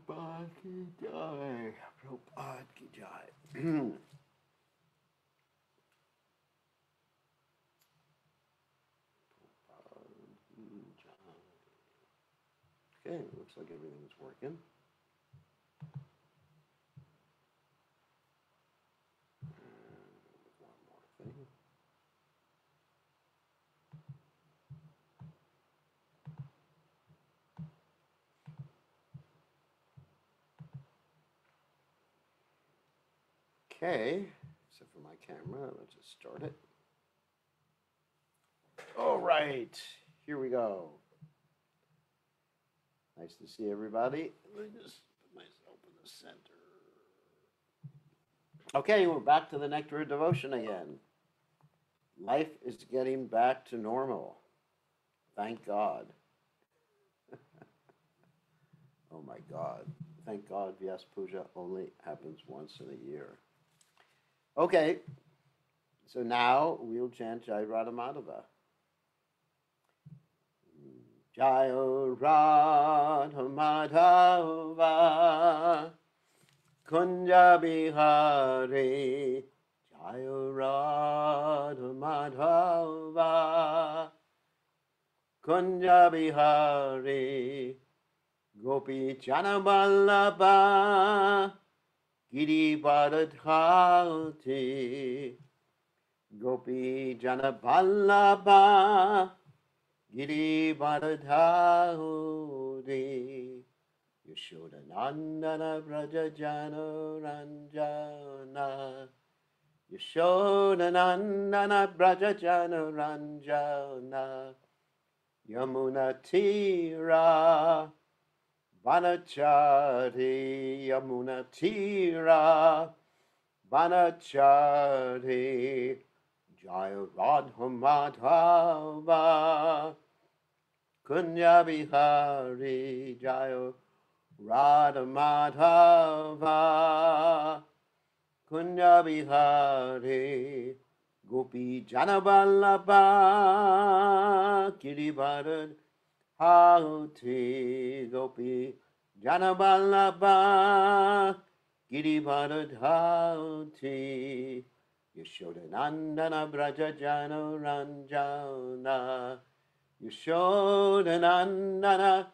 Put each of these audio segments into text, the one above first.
Prabhupada ki jai. Prabhupada ki jai. Okay, looks like everything's working. One more thing. Okay, except for my camera, let's just start it. All right, here we go. Nice to see everybody. Let me just put myself in the center. Okay, we're back to the Nectar of Devotion again. Life is getting back to normal. Thank God. Oh my God. Thank God Vyas Puja only happens once in a year. Okay, so now we'll chant Jai Radha Madhava. Jai Radha Madhava Kunja Bihari Jai Radha Madhava Kunja Bihari Gopi Chanaballabha Giri Bharadhati Gopi Janaballabha Giri Bharadhati Yashoda Nandana Braja Jana Ranjana Yashoda Nandana Braja Jana Ranjana Yamuna Tira Vanachari Yamuna Tira Vanachari Jaya Radha Madhava Kunya Bihari Jaya Radha Madhava Kunya Bihari Gopi Janaballabha Giribharad Hauti Gopi Janaballabha Giribharad Hauti Yashoda Nandana Braja Jana Ranjana Yashoda Nandana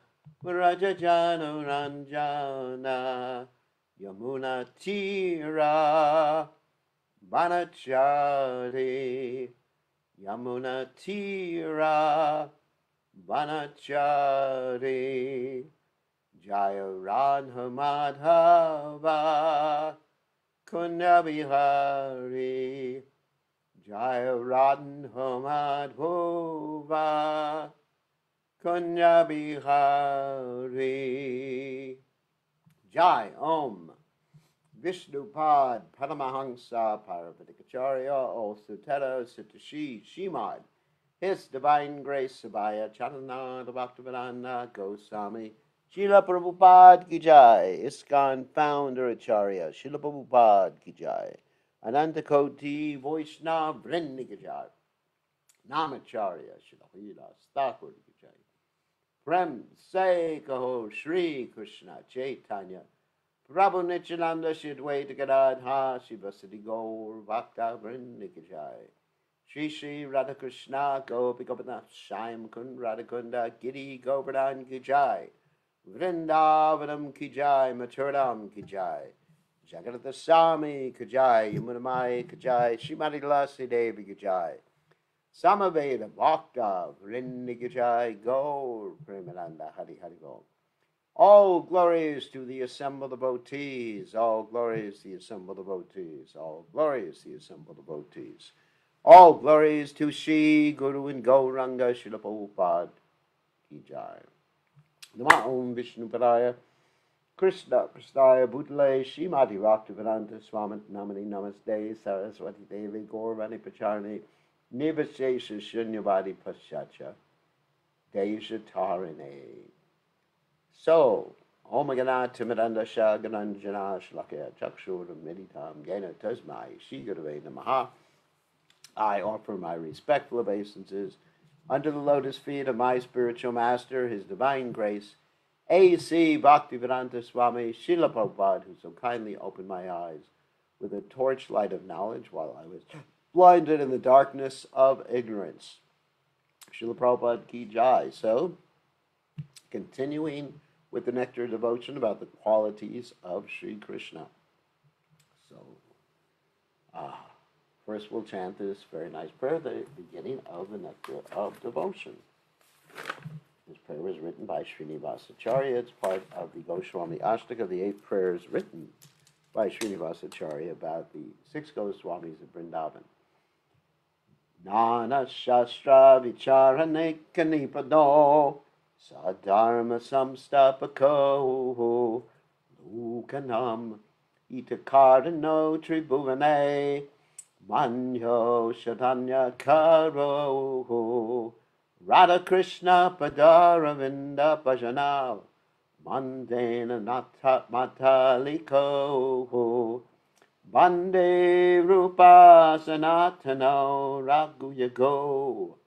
Braja Jana Ranjana Yamuna Tira Vanachari Yamuna Tira Vanachari Jaya Radha Madhava Kunya Bihari Jaya Radha Madhava Kunya Bihari Jai Om Vishnupad Paramahansa Paravatikacharya O Sutera Sutashi Shimad His Divine Grace Sabaya Charananda Bhaktivedanta Goswami Srila Prabhupada Ki Jai ISKCON Founder Acharya Srila Prabhupada Ki Jai Ananta Koti Vaishnava Vrinda Ki Jai Namacharya Srila Hridas Thakur Ki Jai Prem Se Kaho Shri Krishna Chaitanya Prabhu Nityananda Shidwaita Gadadha Shivasati Gaur Bhakta Vrinda Ki Jai Shri Shri Radha Krishna Gopi Gopinath Shyam Kund Radhakunda Giri Govardhan Ki Jai Vrindavanam Ki Jai Mathuram Ki Jai Jagannath Swami Ki Jai Yamunamai Ki Jai Srimati Tulasi Devi Ki Jai Samaveda Bhakta Vrinda Ki Jai Gaur Premananda Hari Hari Gaur. All glories to the assembled devotees, all glories to the assembled devotees, all glories to the assembled devotees. All glories to Shri Guru and Gauranga Srila Prabhupada Ki Jai. Nama Om Vishnu Padaya Krishna Prasthaya Bhutale Srimati Bhaktivedanta Swami Namani Namaste Saraswati Devi Gauravani Pacharni Nivashesha Shunyavadi Paschacha Deja Tarine. So, Om Gana Timidanda Shagananjana Shlakya Chakshur Meditam Yena Tasmai Shri Gurave Namaha. I offer my respectful obeisances under the lotus feet of my spiritual master, His Divine Grace, A.C. Bhaktivedanta Swami Srila Prabhupada, who so kindly opened my eyes with a torchlight of knowledge while I was blinded in the darkness of ignorance. Srila Prabhupada Ki Jai. So, continuing with the Nectar devotion about the qualities of Sri Krishna. So, first we'll chant this very nice prayer, the beginning of the Nectar of Devotion. This prayer was written by Srinivasacharya. It's part of the Goswami Ashtaka, the 8 prayers written by Srinivasacharya about the 6 Goswamis of Vrindavan. Nana Shastra Vicharane Kanipado Sadharma Samstapako Lukanam Itakarano Tribhuvane Manyo Shatanya Karo Radha Krishna Padaravinda Bhajana Mandena Mataliko Bande Rupa Sanatano Raguyago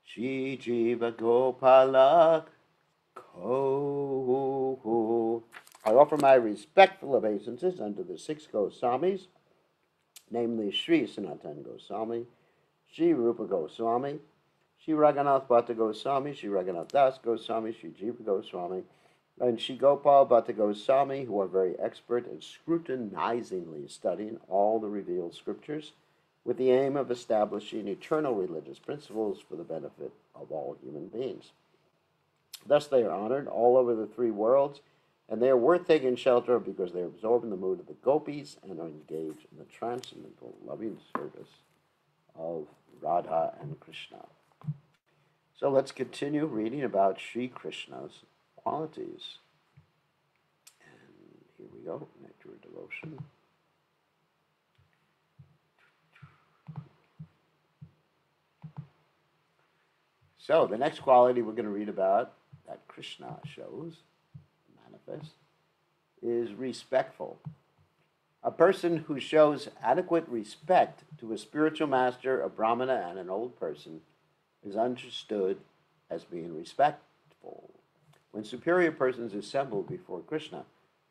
Shri Jiva Gopala Ko. I offer my respectful obeisances unto the 6 Goswamis, namely Sri Sanatan Goswami, Sri Rupa Goswami, Sri Raghunath Bhatta Goswami, Sri Raghunath Das Goswami, Sri Jiva Goswami, and Sri Gopal Bhatta Goswami, who are very expert in scrutinizingly studying all the revealed scriptures with the aim of establishing eternal religious principles for the benefit of all human beings. Thus they are honored all over the 3 worlds, and they are worth taking shelter of because they are absorbed in the mood of the gopis and are engaged in the transcendental loving service of Radha and Krishna. So let's continue reading about Sri Krishna's qualities. And here we go, Nectar of Devotion. So the next quality we're going to read about that Krishna shows, manifest, is respectful. A person who shows adequate respect to a spiritual master, a brahmana, and an old person is understood as being respectful. When superior persons assembled before Krishna,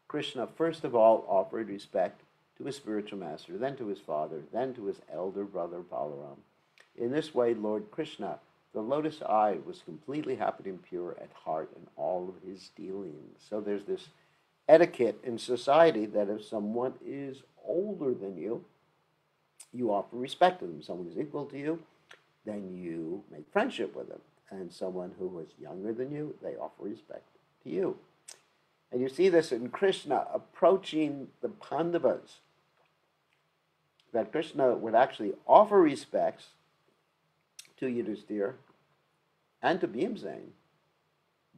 Krishna first of all offered respect to his spiritual master, then to his father, then to his elder brother Balaram. In this way, Lord Krishna, the lotus eye, was completely happy and pure at heart in all of his dealings. So there's this etiquette in society that if someone is older than you, you offer respect to them. Someone is equal to you, then you make friendship with them. And someone who is younger than you, they offer respect to you. And you see this in Krishna approaching the Pandavas, that Krishna would actually offer respects to Yudhisthira and to Bhimsen.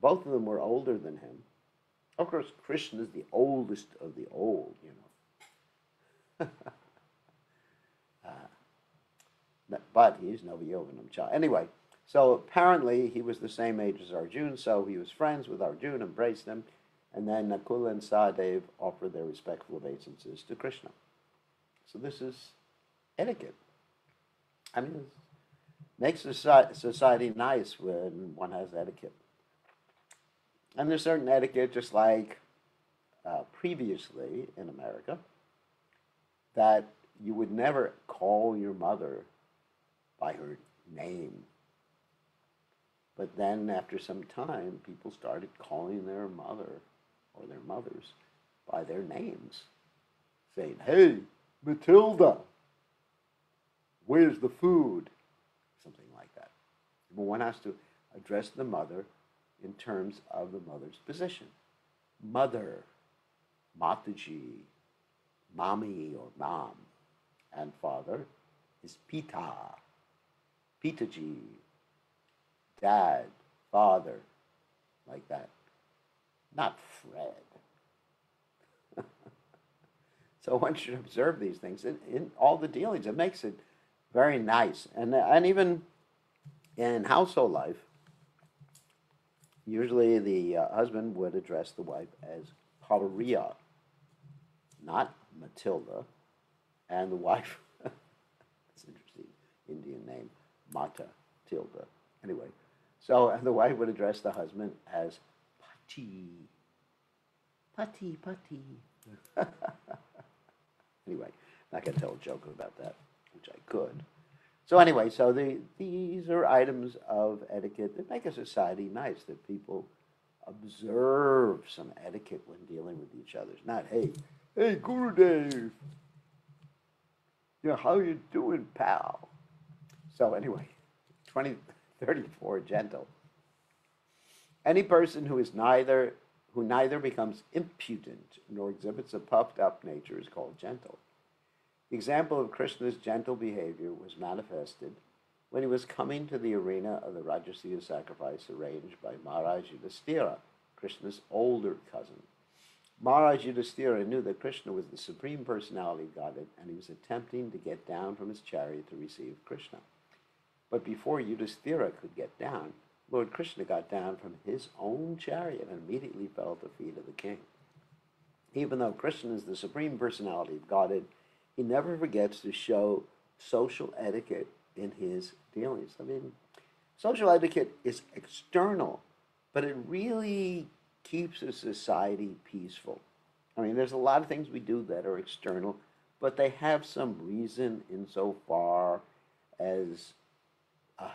Both of them were older than him. Of course, Krishna is the oldest of the old, you know. But he's Navayoganam child. Anyway, so apparently he was the same age as Arjuna, so he was friends with Arjuna, embraced him, and then Nakula and Sahadev offered their respectful obeisances to Krishna. So this is etiquette. I mean, it makes society nice when one has etiquette. And there's certain etiquette, just like previously in America, that you would never call your mother by her name. But then after some time, people started calling their mother or their mothers by their names, saying, "Hey, Matilda, where's the food?" Something like that. But one has to address the mother in terms of the mother's position. Mother, Mataji, Mami or Mom, and father is Pita, Pitaji, Dad, Father, like that. Not Fred. So one should observe these things in all the dealings. It makes it very nice. And even in household life, usually the husband would address the wife as Pavariya, not Matilda, and the wife, that's an interesting Indian name, Mata Tilda. Anyway, so and the wife would address the husband as putty. Putty, putty. Anyway, not going to tell a joke about that, which I could. So anyway, so these are items of etiquette that make a society nice, that people observe some etiquette when dealing with each other. It's not, hey, Gurudev, how you doing, pal? So anyway, 34, gentle. Any person who neither becomes impudent nor exhibits a puffed up nature is called gentle. The example of Krishna's gentle behavior was manifested when he was coming to the arena of the Rajasuya sacrifice arranged by Maharaj Yudhishthira, Krishna's older cousin. Maharaj Yudhishthira knew that Krishna was the Supreme Personality of Godhead, and he was attempting to get down from his chariot to receive Krishna. But before Yudhishthira could get down, Lord Krishna got down from his own chariot and immediately fell at the feet of the king. Even though Krishna is the Supreme Personality of Godhead, he never forgets to show social etiquette in his dealings. I mean, social etiquette is external, but it really keeps a society peaceful. I mean, there's a lot of things we do that are external, but they have some reason insofar as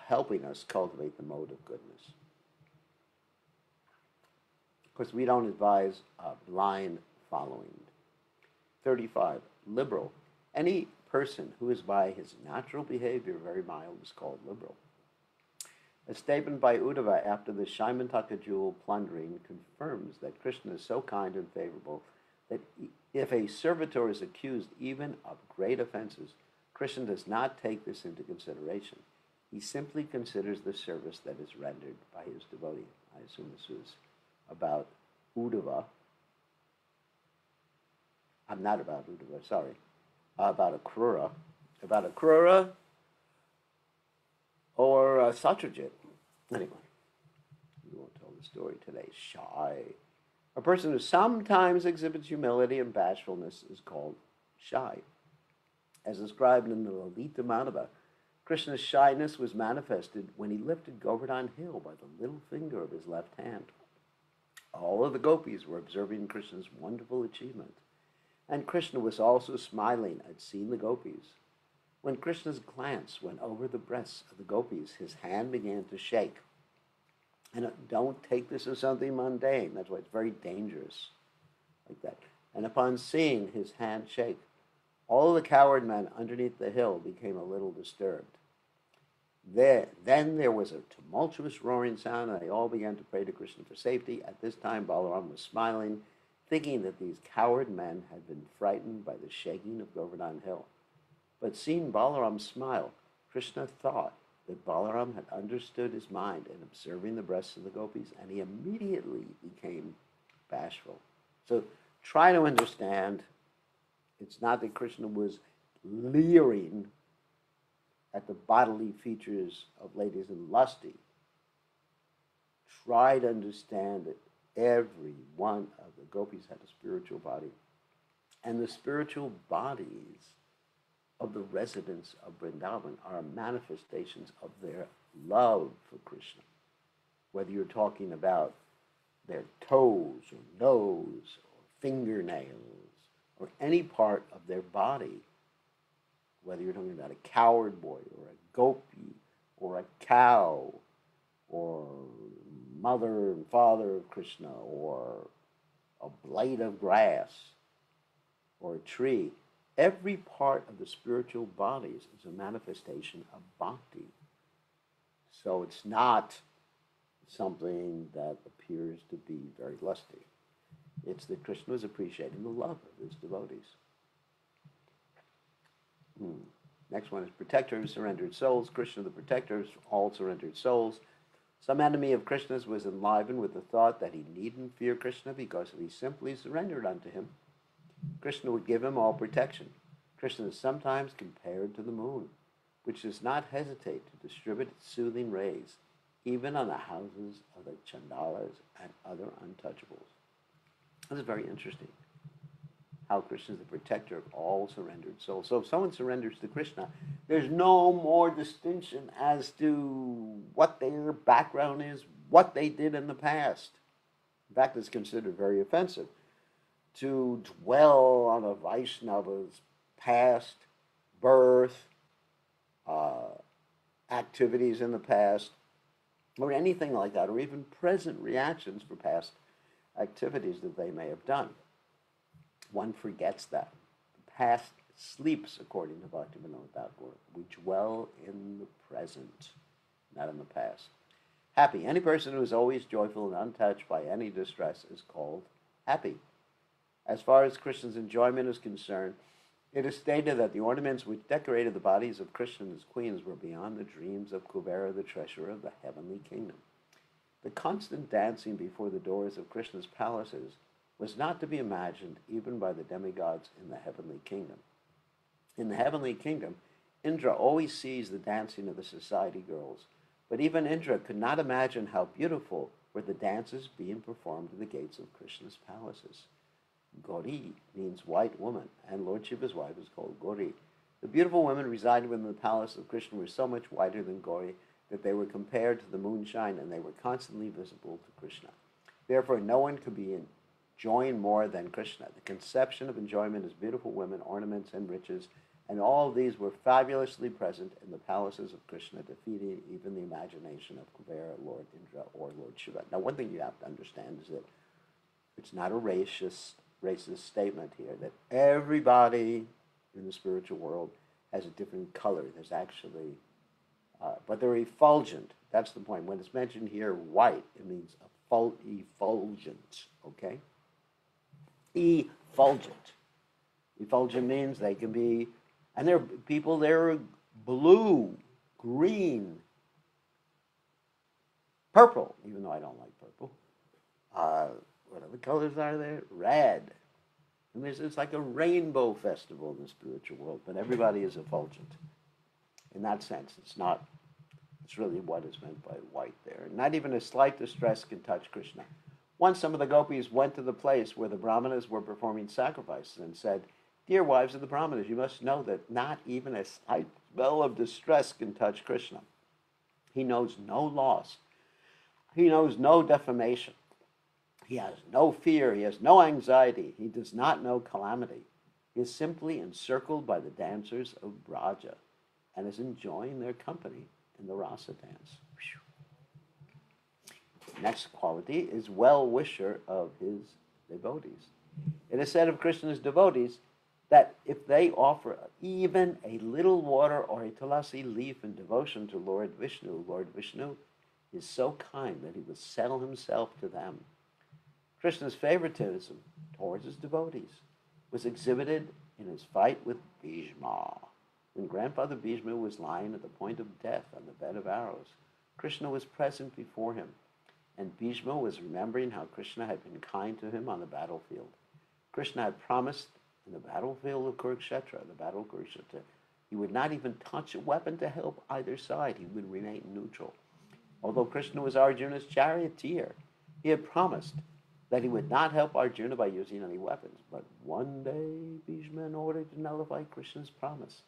helping us cultivate the mode of goodness. Of course, we don't advise blind following. 35, liberal. Any person who is by his natural behavior very mild is called liberal. A statement by Uddhava after the Shaimantaka jewel plundering confirms that Krishna is so kind and favorable that if a servitor is accused even of great offenses, Krishna does not take this into consideration. He simply considers the service that is rendered by his devotee. I assume this was about Uddhava. I'm not about Uddhava, sorry. About Akrura. About Akrura or Satyajit. Anyway, we won't tell the story today. Shy. A person who sometimes exhibits humility and bashfulness is called shy. As described in the Lalita Madhava, Krishna's shyness was manifested when he lifted Govardhan Hill by the little finger of his left hand. All of the gopis were observing Krishna's wonderful achievement, and Krishna was also smiling at seeing the gopis. When Krishna's glance went over the breasts of the gopis, his hand began to shake. And don't take this as something mundane. That's why it's very dangerous, like that. And upon seeing his hand shake, all the coward men underneath the hill became a little disturbed. Then there was a tumultuous roaring sound, and they all began to pray to Krishna for safety. At this time, Balaram was smiling, thinking that these coward men had been frightened by the shaking of Govardhan Hill. But seeing Balaram smile, Krishna thought that Balaram had understood his mind in observing the breasts of the gopis, and he immediately became bashful. So try to understand, it's not that Krishna was leering at the bodily features of ladies and lusty. Try to understand that every one of the gopis had a spiritual body, and the spiritual bodies of the residents of Vrindavan are manifestations of their love for Krishna. Whether you're talking about their toes or nose or fingernails or any part of their body, whether you're talking about a coward boy or a gopi or a cow or mother and father of Krishna or a blade of grass or a tree, every part of the spiritual bodies is a manifestation of bhakti. So it's not something that appears to be very lusty. It's that Krishna is appreciating the love of his devotees. Next one is protector of surrendered souls. Krishna, the protector of all surrendered souls. Some enemy of Krishna's was enlivened with the thought that he needn't fear Krishna because if he simply surrendered unto him, Krishna would give him all protection. Krishna is sometimes compared to the moon, which does not hesitate to distribute its soothing rays, even on the houses of the chandalas and other untouchables. This is very interesting, how Krishna is the protector of all surrendered souls. So if someone surrenders to Krishna, there's no more distinction as to what their background is, what they did in the past. In fact, it's considered very offensive to dwell on a Vaishnava's past birth, activities in the past, or anything like that, or even present reactions for past activities that they may have done. One forgets that. The past sleeps, according to Bhaktivinoda Thakur. We dwell in the present, not in the past. Happy. Any person who is always joyful and untouched by any distress is called happy. As far as Krishna's enjoyment is concerned, it is stated that the ornaments which decorated the bodies of Krishna and his queens were beyond the dreams of Kubera, the treasurer of the heavenly kingdom. The constant dancing before the doors of Krishna's palaces was not to be imagined even by the demigods in the heavenly kingdom. In the heavenly kingdom, Indra always sees the dancing of the society girls, but even Indra could not imagine how beautiful were the dances being performed in the gates of Krishna's palaces. Gauri means white woman, and Lord Shiva's wife is called Gauri. The beautiful women residing within the palace of Krishna were so much whiter than Gauri that they were compared to the moonshine, and they were constantly visible to Krishna. Therefore, no one could be enjoying more than Krishna. The conception of enjoyment is beautiful women, ornaments, and riches, and all of these were fabulously present in the palaces of Krishna, defeating even the imagination of Kubera, Lord Indra, or Lord Shiva. Now, one thing you have to understand is that it's not a racist statement here, that everybody in the spiritual world has a different color. There's actually, but they're effulgent. That's the point. When it's mentioned here, white, it means effulgent, okay? Effulgent. Effulgent means they can be, and there are people, they're blue, green, purple, even though I don't like purple. What other colors are there? Red. And it's like a rainbow festival in the spiritual world, but everybody is effulgent. In that sense, it's really what is meant by white there. Not even a slight distress can touch Krishna. Once some of the gopis went to the place where the brahmanas were performing sacrifices and said, "Dear wives of the brahmanas, you must know that not even a slight spell of distress can touch Krishna. He knows no loss. He knows no defamation. He has no fear. He has no anxiety. He does not know calamity. He is simply encircled by the dancers of Braja and is enjoying their company in the rasa dance." Next quality is well-wisher of his devotees. It is said of Krishna's devotees that if they offer even a little water or a tulasi leaf in devotion to Lord Vishnu is so kind that he would settle himself to them. Krishna's favoritism towards his devotees was exhibited in his fight with Bhishma. When grandfather Bhishma was lying at the point of death on the bed of arrows, Krishna was present before him, and Bhishma was remembering how Krishna had been kind to him on the battlefield. Krishna had promised in the battlefield of Kurukshetra, he would not even touch a weapon to help either side. He would remain neutral. Although Krishna was Arjuna's charioteer, he had promised that he would not help Arjuna by using any weapons. But one day, Bhishma, in order to nullify Krishna's promise,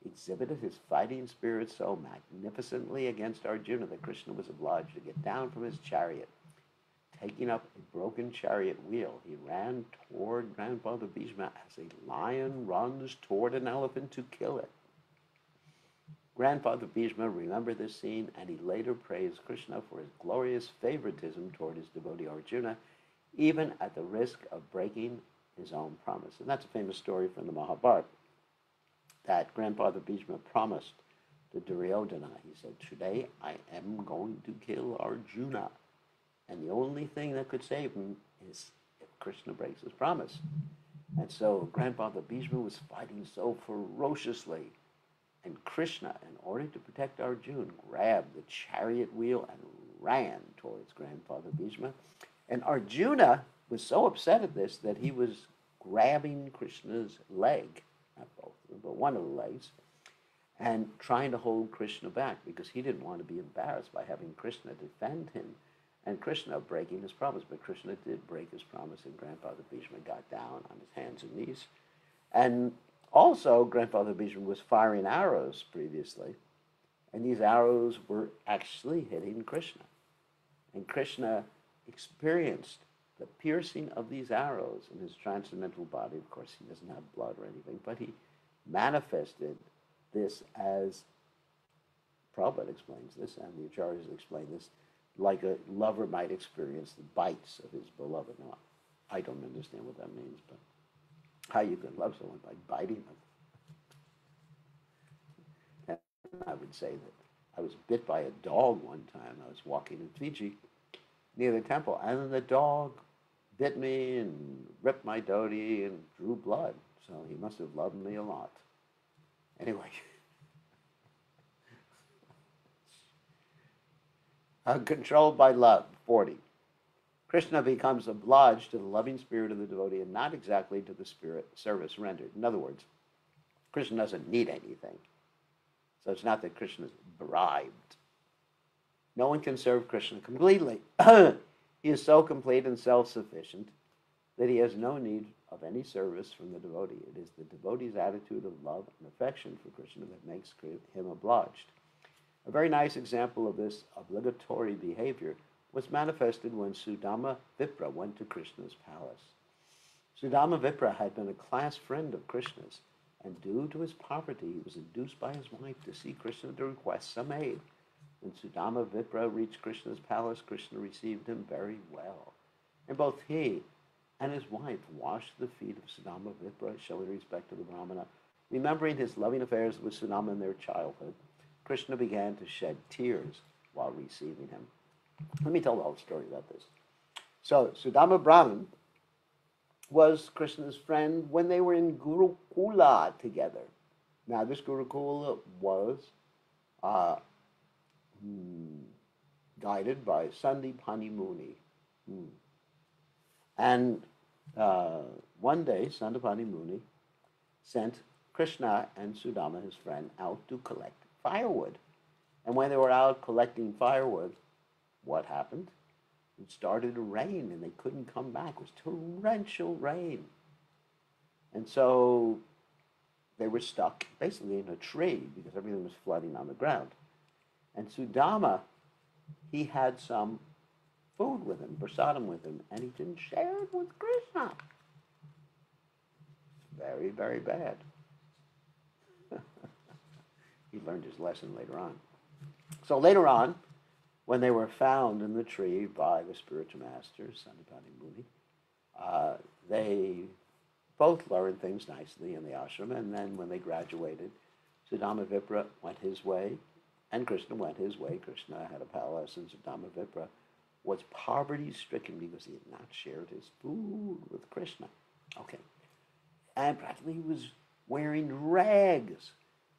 exhibited his fighting spirit so magnificently against Arjuna that Krishna was obliged to get down from his chariot. Taking up a broken chariot wheel, he ran toward grandfather Bhishma as a lion runs toward an elephant to kill it. Grandfather Bhishma remembered this scene, and he later praised Krishna for his glorious favoritism toward his devotee Arjuna, even at the risk of breaking his own promise. And that's a famous story from the Mahabharata, that grandfather Bhishma promised to Duryodhana. He said, "Today I am going to kill Arjuna, and the only thing that could save him is if Krishna breaks his promise." And so grandfather Bhishma was fighting so ferociously, and Krishna, in order to protect Arjuna, grabbed the chariot wheel and ran towards grandfather Bhishma. And Arjuna was so upset at this that he was grabbing Krishna's leg, not both, but one of the legs, and trying to hold Krishna back because he didn't want to be embarrassed by having Krishna defend him and Krishna breaking his promise. But Krishna did break his promise, and grandfather Bhishma got down on his hands and knees. And also, grandfather Bhishma was firing arrows previously, and these arrows were actually hitting Krishna. And Krishna experienced the piercing of these arrows in his transcendental body. Of course, he doesn't have blood or anything, but he manifested this as, Prabhupada explains this, and the Acharyas explain this, like a lover might experience the bites of his beloved. Now, I don't understand what that means, but how you can love someone by biting them. And I would say that I was bit by a dog one time. I was walking in Fiji near the temple, and then the dog bit me and ripped my dhoti and drew blood. So he must have loved me a lot. Anyway. Controlled by love, 40. Krishna becomes obliged to the loving spirit of the devotee and not exactly to the spirit service rendered. In other words, Krishna doesn't need anything. So it's not that Krishna is bribed. No one can serve Krishna completely. He is so complete and self-sufficient that he has no need of any service from the devotee. It is the devotee's attitude of love and affection for Krishna that makes him obliged. A very nice example of this obligatory behavior was manifested when Sudama Vipra went to Krishna's palace. Sudama Vipra had been a class friend of Krishna's, and due to his poverty, he was induced by his wife to see Krishna to request some aid. When Sudama Vipra reached Krishna's palace, Krishna received him very well. And both he and his wife washed the feet of Sudama Vipra, showing respect to the Brahmana. Remembering his loving affairs with Sudama in their childhood, Krishna began to shed tears while receiving him. Let me tell the whole story about this. So, Sudama Brahman was Krishna's friend when they were in Gurukula together. Now, this Gurukula was guided by Sandipani Muni. And one day, Sandipani Muni sent Krishna and Sudama, his friend, out to collect firewood. And when they were out collecting firewood, what happened? It started to rain and they couldn't come back. It was torrential rain. And so they were stuck basically in a tree because everything was flooding on the ground. And Sudama, he had some food with him, prasadam with him, and he didn't share it with Krishna. Very, very bad. He learned his lesson later on. So later on, when they were found in the tree by the spiritual master, Sandipani Muni, they both learned things nicely in the ashram, and then when they graduated, Sudama Vipra went his way, and Krishna went his way. Krishna had a palace, and Sudama Vipra was poverty-stricken because he had not shared his food with Krishna. Okay. And practically he was wearing rags,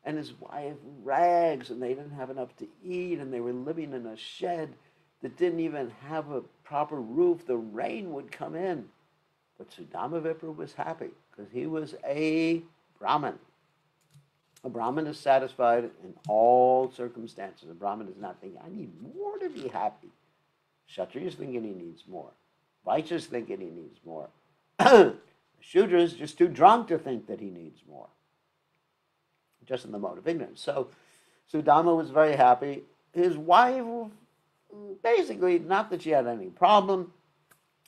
and his wife rags, and they didn't have enough to eat, and they were living in a shed that didn't even have a proper roof. The rain would come in. But Sudama Vipra was happy because he was a Brahmin. A Brahmin is satisfied in all circumstances. A Brahmin is not thinking, I need more to be happy. Kshatriya is thinking he needs more. Vaishya is thinking he needs more. Shudra is just too drunk to think that he needs more. Just in the mode of ignorance. So Sudama was very happy. His wife, basically, not that she had any problem,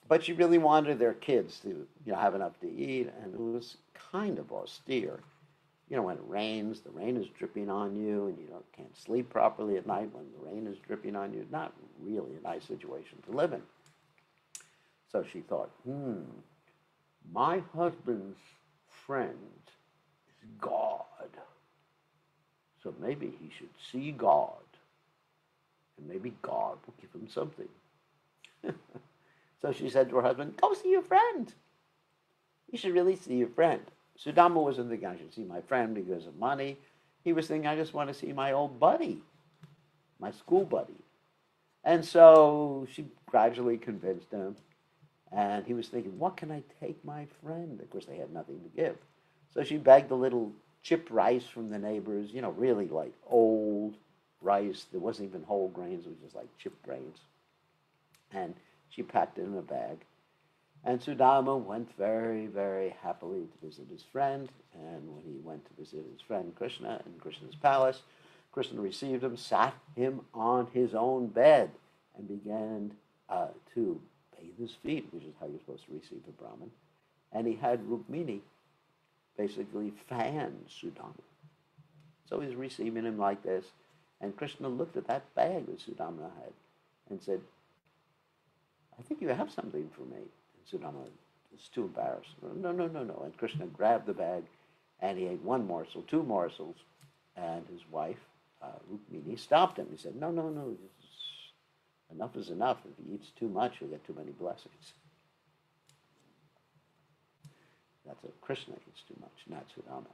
but she really wanted their kids to have enough to eat, and it was kind of austere. When it rains, the rain is dripping on you, and you can't sleep properly at night when the rain is dripping on you. Not really a nice situation to live in. So she thought, my husband's friend is God. So maybe he should see God, and maybe God will give him something. So she said to her husband, go see your friend. You should really see your friend. Sudama wasn't thinking, I should see my friend because of money. He was thinking, I just want to see my old buddy, my school buddy. And so she gradually convinced him. And he was thinking, what can I take my friend? Of course, they had nothing to give. So she begged a little chipped rice from the neighbors, really like old rice. There wasn't even whole grains. It was just like chipped grains. And she packed it in a bag. And Sudama went very, very happily to visit his friend. And when he went to visit his friend Krishna in Krishna's palace, Krishna received him, sat him on his own bed, and began to bathe his feet, which is how you're supposed to receive a Brahmin. And he had Rukmini basically fan Sudama. So he's receiving him like this. And Krishna looked at that bag that Sudama had and said, I think you have something for me. And Sudama was too embarrassed. No, no, no, no. And Krishna grabbed the bag and he ate one morsel, two morsels. And his wife, Rukmini, stopped him. He said, no, no, no. Enough is enough. If he eats too much, he'll get too many blessings. That's what Krishna eats too much, not Sudama.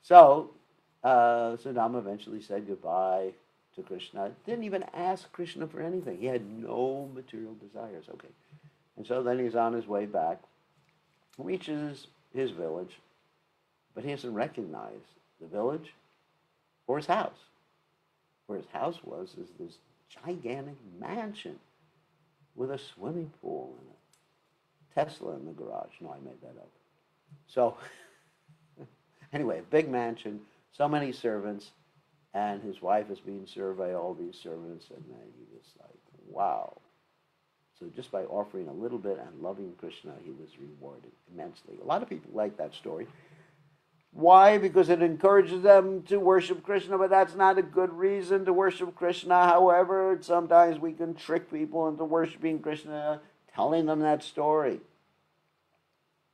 So Sudama eventually said goodbye to Krishna. Didn't even ask Krishna for anything. He had no material desires. Okay. And so then he's on his way back, reaches his village, but he doesn't recognize the village or his house. Where his house was is this gigantic mansion with a swimming pool and a Tesla in the garage. No, I made that up. So, anyway, big mansion, so many servants, and his wife is being served by all these servants, and then he was like, wow. So just by offering a little bit and loving Krishna, he was rewarded immensely. A lot of people like that story. Why? Because it encourages them to worship Krishna, but that's not a good reason to worship Krishna. However, sometimes we can trick people into worshiping Krishna, telling them that story.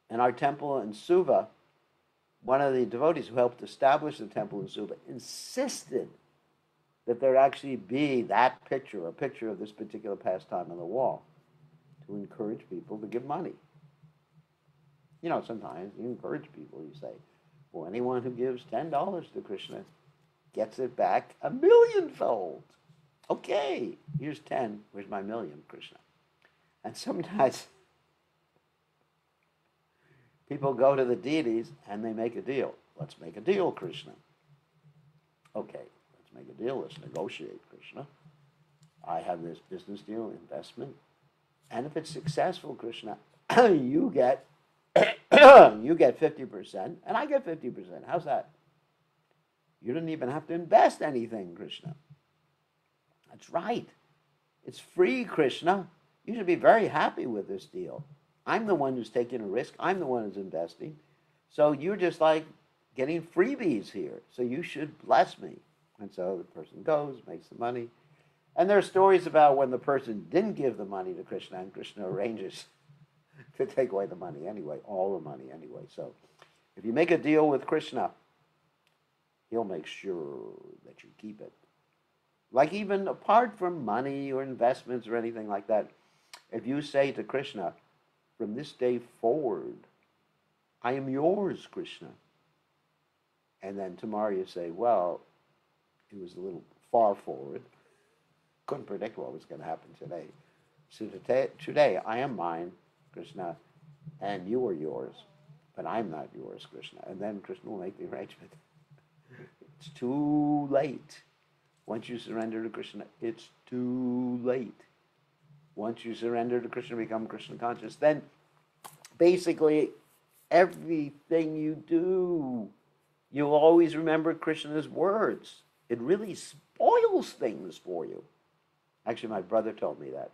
In our temple in Suva, one of the devotees who helped establish the temple in Suva insisted that there actually be that picture, a picture of this particular pastime on the wall, to encourage people to give money. You know, sometimes you encourage people, you say, well, anyone who gives $10 to Krishna gets it back 1,000,000-fold. Okay, here's 10, where's my million, Krishna? And sometimes people go to the deities and they make a deal. Let's make a deal, Krishna. Okay, let's make a deal. Let's negotiate, Krishna. I have this business deal, investment. And if it's successful, Krishna, you get 50% and I get 50%. How's that? You didn't even have to invest anything, Krishna. That's right. It's free, Krishna. You should be very happy with this deal. I'm the one who's taking a risk. I'm the one who's investing. So you're just like getting freebies here. So you should bless me. And so the person goes, makes the money. And there are stories about when the person didn't give the money to Krishna and Krishna arranges to take away the money anyway, all the money anyway. So if you make a deal with Krishna, he'll make sure that you keep it. Like even apart from money or investments or anything like that, if you say to Krishna, from this day forward, I am yours, Krishna. And then tomorrow you say, well, it was a little far forward. Couldn't predict what was going to happen today. So today I am mine, Krishna, and you are yours, but I'm not yours, Krishna. And then Krishna will make the arrangement. It's too late. Once you surrender to Krishna, it's too late. Once you surrender to Krishna, become Krishna conscious, then basically everything you do, you'll always remember Krishna's words. It really spoils things for you. Actually, my brother told me that.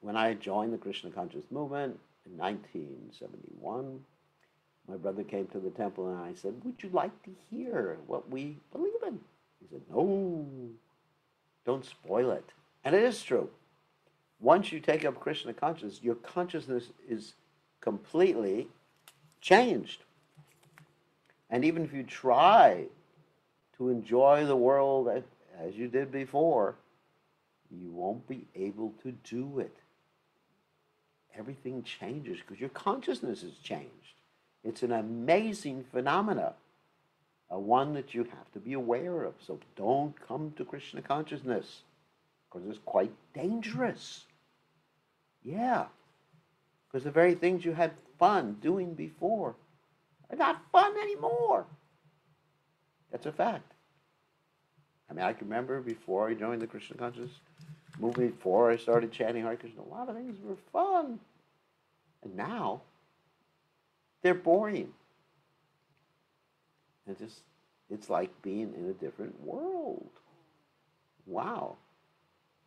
When I joined the Krishna conscious movement in 1971, my brother came to the temple and I said, would you like to hear what we believe in? He said, no, don't spoil it. And it is true. Once you take up Krishna consciousness, your consciousness is completely changed. And even if you try to enjoy the world as you did before, you won't be able to do it. Everything changes because your consciousness has changed. It's an amazing phenomena, one that you have to be aware of. So don't come to Krishna consciousness because it's quite dangerous. Yeah, because the very things you had fun doing before are not fun anymore. That's a fact. I mean, I can remember before I joined the Krishna consciousness movement, before I started chanting Hare Krishna, a lot of things were fun. And now, they're boring. It's like being in a different world. Wow.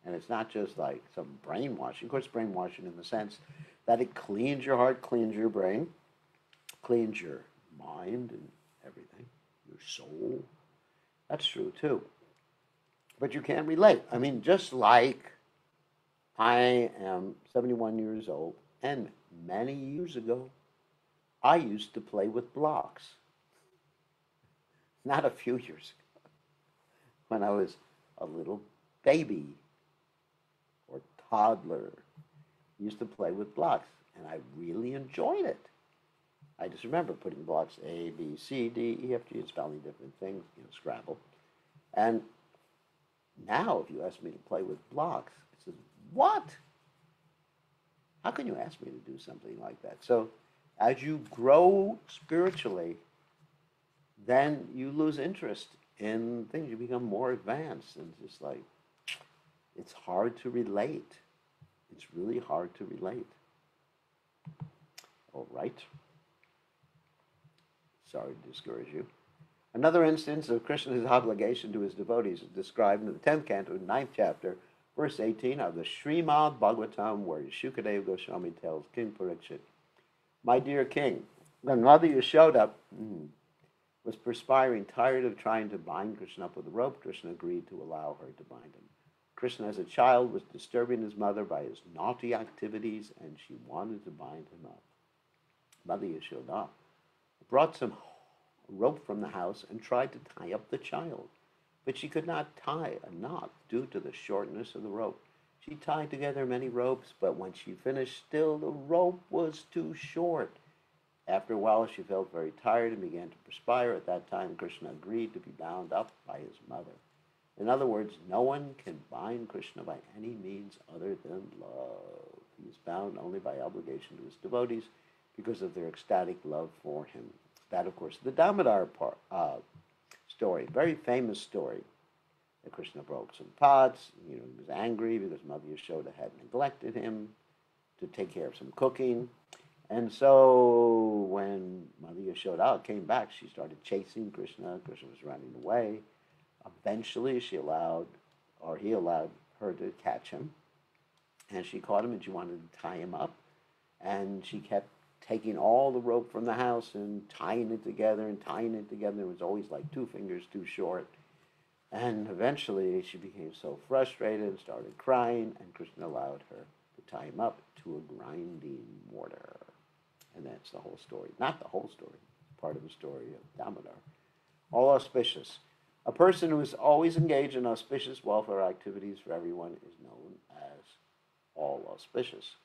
And it's not just like some brainwashing. Of course, brainwashing in the sense that it cleans your heart, cleans your brain, cleans your mind and everything, your soul. That's true too. But you can't relate. I mean, just like I am 71 years old, and many years ago, I used to play with blocks. Not a few years ago, when I was a little baby or toddler. I used to play with blocks, and I really enjoyed it. I just remember putting blocks A, B, C, D, E, F, G, and spelling different things, Scrabble. And now, if you ask me to play with blocks, it says, what? How can you ask me to do something like that? So, as you grow spiritually, then you lose interest in things. You become more advanced, and just like, it's hard to relate. It's really hard to relate. All right. Sorry to discourage you. Another instance of Krishna's obligation to his devotees is described in the 10th canto, 9th chapter, verse 18 of the Srimad Bhagavatam, where Shukadeva Goswami tells King Parikshit, my dear king, when Mother Yashoda was perspiring, tired of trying to bind Krishna up with a rope, Krishna agreed to allow her to bind him. Krishna, as a child, was disturbing his mother by his naughty activities, and she wanted to bind him up. Mother Yashoda brought some rope from the house and tried to tie up the child, but she could not tie a knot due to the shortness of the rope. She tied together many ropes, but when she finished, still the rope was too short. After a while, she felt very tired and began to perspire. At that time, Krishna agreed to be bound up by his mother. In other words, no one can bind Krishna by any means other than love. He is bound only by obligation to his devotees because of their ecstatic love for him. That, of course, the Damodar story, very famous story. That Krishna broke some pots. He was angry because Mother Yashoda had neglected him to take care of some cooking. And so when Mother Yashoda came back, she started chasing Krishna. Krishna was running away. Eventually, he allowed her to catch him. And she caught him, and she wanted to tie him up. And she kept taking all the rope from the house and tying it together and tying it together. It was always like 2 fingers too short. And eventually she became so frustrated and started crying, and Krishna allowed her to tie him up to a grinding mortar. And that's the whole story. Not the whole story. Part of the story of Damodar. All auspicious. A person who is always engaged in auspicious welfare activities for everyone is known as all auspicious.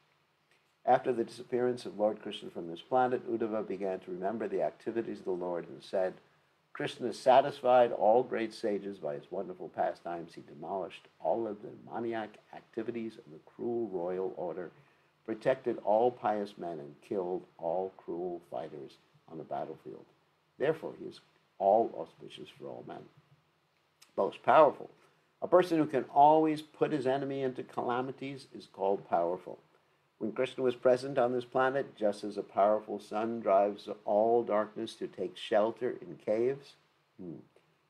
After the disappearance of Lord Krishna from this planet, Uddhava began to remember the activities of the Lord and said, Krishna satisfied all great sages by his wonderful pastimes. He demolished all of the demoniac activities of the cruel royal order, protected all pious men, and killed all cruel fighters on the battlefield. Therefore, he is all auspicious for all men. Most powerful. A person who can always put his enemy into calamities is called powerful. When Krishna was present on this planet, just as a powerful sun drives all darkness to take shelter in caves,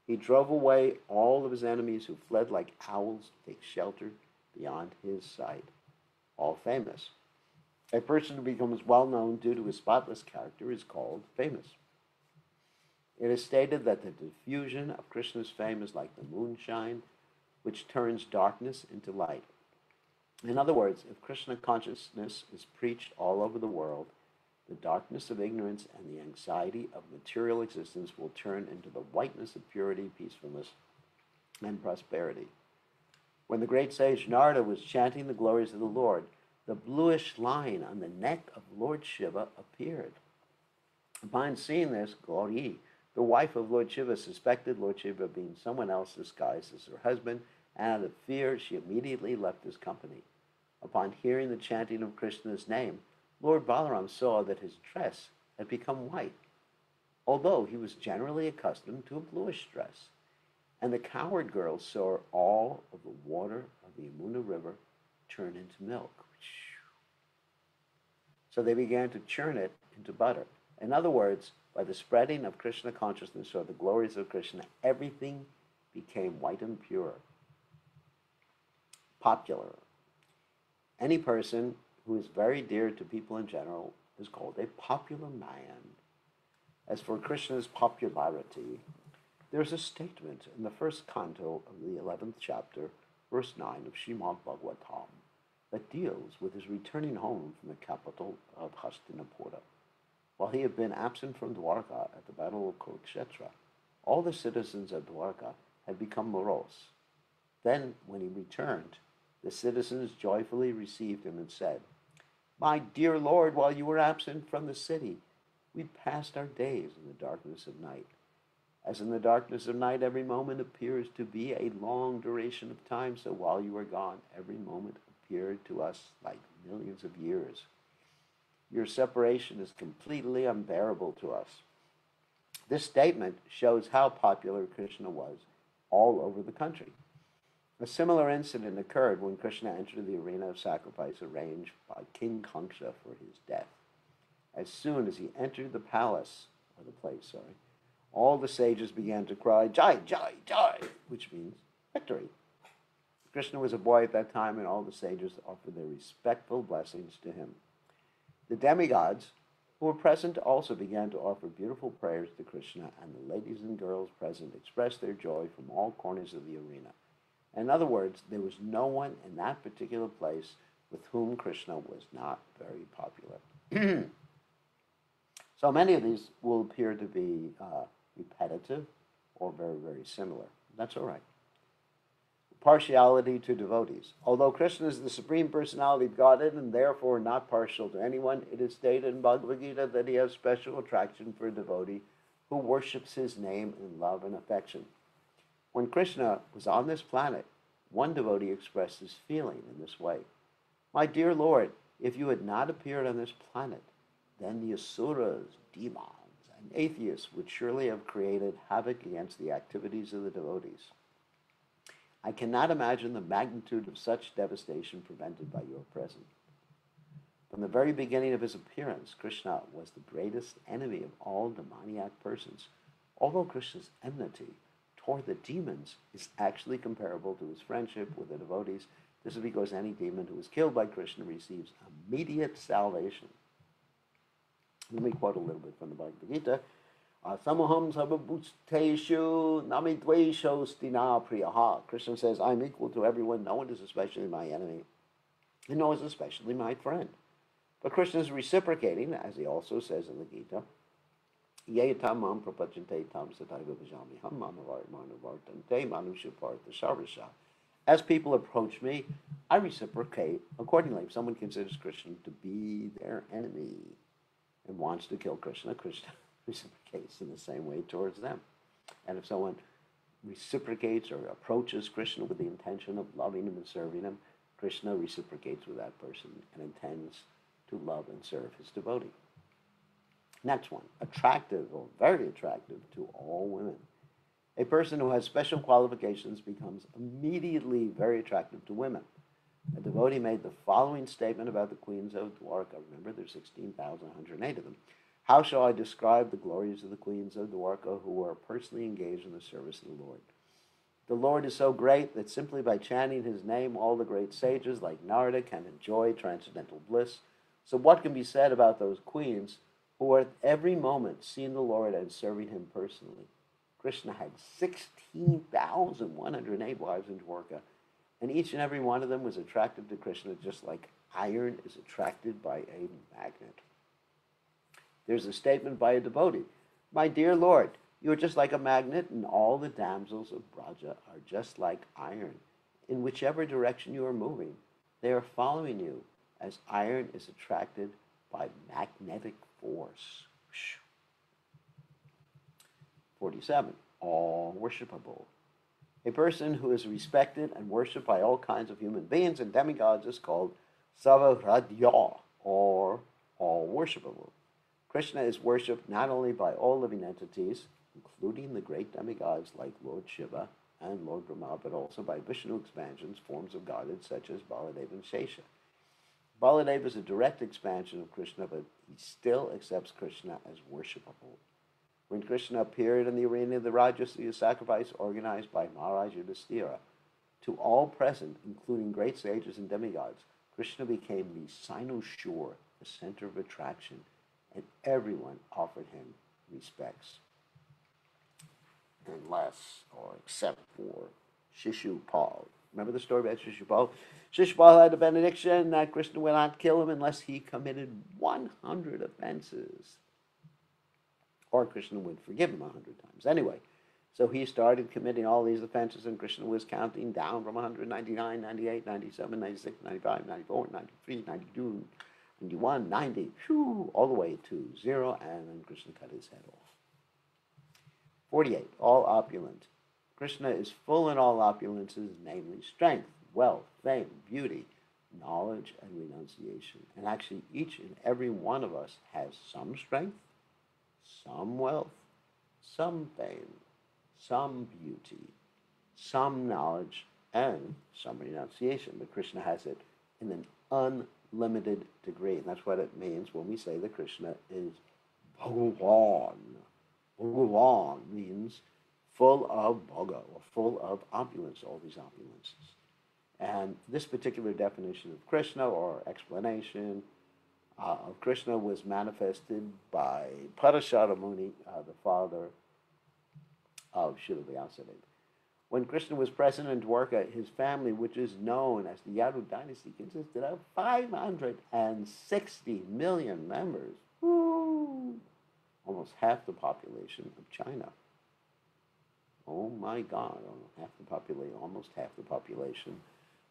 he drove away all of his enemies who fled like owls to take shelter beyond his sight. All famous. A person who becomes well known due to his spotless character is called famous. It is stated that the diffusion of Krishna's fame is like the moonshine, which turns darkness into light. In other words, if Krishna consciousness is preached all over the world, the darkness of ignorance and the anxiety of material existence will turn into the whiteness of purity, peacefulness, and prosperity. When the great sage Narada was chanting the glories of the Lord, the bluish line on the neck of Lord Shiva appeared. Upon seeing this, Gauri, the wife of Lord Shiva, suspected Lord Shiva being someone else disguised as her husband, and out of fear, she immediately left his company. Upon hearing the chanting of Krishna's name, Lord Balaram saw that his dress had become white, although he was generally accustomed to a bluish dress. And the cowherd girls saw all of the water of the Yamuna River turn into milk. So they began to churn it into butter. In other words, by the spreading of Krishna consciousness or the glories of Krishna, everything became white and pure. popular. Any person who is very dear to people in general is called a popular man. As for Krishna's popularity, there's a statement in the first canto of the 11th chapter, verse 9 of Srimad Bhagavatam, that deals with his returning home from the capital of Hastinapura. While he had been absent from Dwarka at the Battle of Kurukshetra, all the citizens of Dwarka had become morose. Then, when he returned, the citizens joyfully received him and said, "My dear Lord, while you were absent from the city, we passed our days in the darkness of night. As in the darkness of night every moment appears to be a long duration of time, so while you were gone, every moment appeared to us like millions of years. Your separation is completely unbearable to us." This statement shows how popular Krishna was all over the country. A similar incident occurred when Krishna entered the arena of sacrifice arranged by King Kamsa for his death. As soon as he entered the palace, or the place, all the sages began to cry, "Jai, Jai, Jai," which means victory. Krishna was a boy at that time, and all the sages offered their respectful blessings to him. The demigods who were present also began to offer beautiful prayers to Krishna, and the ladies and girls present expressed their joy from all corners of the arena. In other words, there was no one in that particular place with whom Krishna was not very popular. So many of these will appear to be repetitive or very, very similar. That's all right. Partiality to devotees. Although Krishna is the Supreme Personality of Godhead and therefore not partial to anyone, it is stated in Bhagavad Gita that he has special attraction for a devotee who worships his name in love and affection. When Krishna was on this planet, one devotee expressed his feeling in this way: "My dear Lord, if you had not appeared on this planet, then the asuras, demons, and atheists would surely have created havoc against the activities of the devotees. I cannot imagine the magnitude of such devastation prevented by your presence." From the very beginning of his appearance, Krishna was the greatest enemy of all demoniac persons. Although Krishna's enmity toward the demons is actually comparable to his friendship with the devotees, this is because any demon who is killed by Krishna receives immediate salvation. Let me quote a little bit from the Bhagavad Gita. Samaham sababhuteshu namidveshostina priyaha. Krishna says, "I'm equal to everyone. No one is especially my enemy, and no one is especially my friend." But Krishna is reciprocating, as he also says in the Gita, "Yetam mam prapachante tam sataiva bhajami ham mamavartante manusha partha sarvasha." As people approach me, I reciprocate accordingly. If someone considers Krishna to be their enemy and wants to kill Krishna, Krishna reciprocates in the same way towards them. And if someone reciprocates or approaches Krishna with the intention of loving him and serving him, Krishna reciprocates with that person and intends to love and serve his devotee. Next one, attractive or very attractive to all women. A person who has special qualifications becomes immediately very attractive to women. A devotee made the following statement about the queens of Dwarka. Remember, there's 16,108 of them. "How shall I describe the glories of the queens of Dwarka who are personally engaged in the service of the Lord? The Lord is so great that simply by chanting his name, all the great sages like Narada can enjoy transcendental bliss. So what can be said about those queens who are at every moment seeing the Lord and serving him personally?" Krishna had 16,108 wives in Dwarka, and each and every one of them was attracted to Krishna just like iron is attracted by a magnet. There's a statement by a devotee: "My dear Lord, you are just like a magnet, and all the damsels of Braja are just like iron. In whichever direction you are moving, they are following you, as iron is attracted by magnetic force." 47. All worshipable. A person who is respected and worshipped by all kinds of human beings and demigods is called Savahradya, or all worshipable. Krishna is worshipped not only by all living entities, including the great demigods like Lord Shiva and Lord Brahma, but also by Vishnu expansions, forms of Godhead such as Baladeva and Shesha. Baladeva is a direct expansion of Krishna, but he still accepts Krishna as worshipable. When Krishna appeared in the arena of the Rajasuya sacrifice organized by Maharaj Yudhishthira, To all present, including great sages and demigods, Krishna became the cynosure, the center of attraction, and everyone offered him respects, unless or except for Shishupal. Remember the story about Shishupal? Shishupal had a benediction that Krishna would not kill him unless he committed 100 offenses, or Krishna would forgive him 100 times. Anyway, so he started committing all these offenses, and Krishna was counting down from 199, 98, 97, 96, 95, 94, 93, 92, 91, 90, all the way to 0, and then Krishna cut his head off. 48, all opulent. Krishna is full in all opulences, namely strength, wealth, fame, beauty, knowledge, and renunciation. And actually, each and every one of us has some strength, some wealth, some fame, some beauty, some knowledge, and some renunciation. But Krishna has it in an unlimited degree. And that's what it means when we say that Krishna is Bhagavan. Bhagavan means full of bhoga, or full of opulence, all these opulences. And this particular definition of Krishna, or explanation of Krishna, was manifested by Parashara Muni, the father of Srila Vyasadeva. When Krishna was present in Dwarka, his family, which is known as the Yadu dynasty, consisted of 560 million members. Woo! Almost half the population of China. Oh my God, almost half the population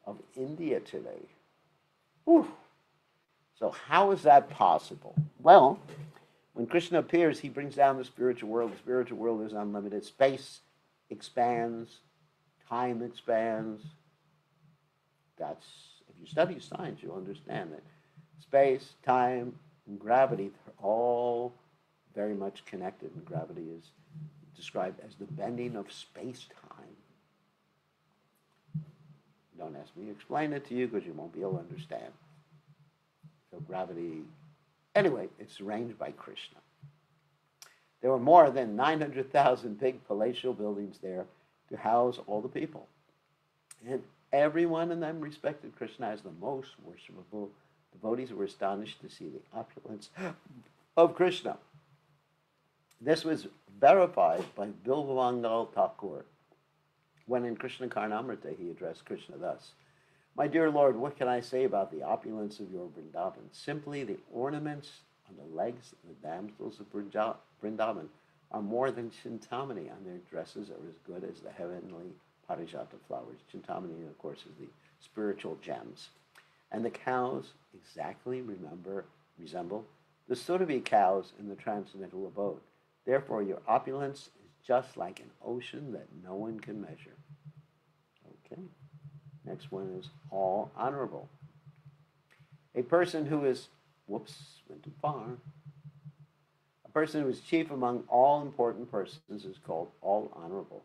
of India today. Whew. So how is that possible? Well, when Krishna appears, he brings down the spiritual world. The spiritual world is unlimited. Space expands, time expands. If you study science, you'll understand that space, time, and gravity are all very much connected, and gravity is described as the bending of space-time. Don't ask me to explain it to you because you won't be able to understand. So gravity, anyway, it's arranged by Krishna. There were more than 900,000 big palatial buildings there to house all the people. And everyone in them respected Krishna as the most worshipable. Devotees were astonished to see the opulence of Krishna. This was verified by Bilvamangal Thakur when in Krishna Karnamrita he addressed Krishna thus: "My dear Lord, what can I say about the opulence of your Vrindavan? Simply the ornaments on the legs of the damsels of Vrindavan are more than Chintamani, and their dresses are as good as the heavenly Parijata flowers." Chintamani, of course, is the spiritual gems. "And the cows exactly resemble the Surabhi cows in the transcendental abode. Therefore, your opulence is just like an ocean that no one can measure." Okay. Next one is all honorable. A person who is, went too far. A person who is chief among all important persons is called all honorable.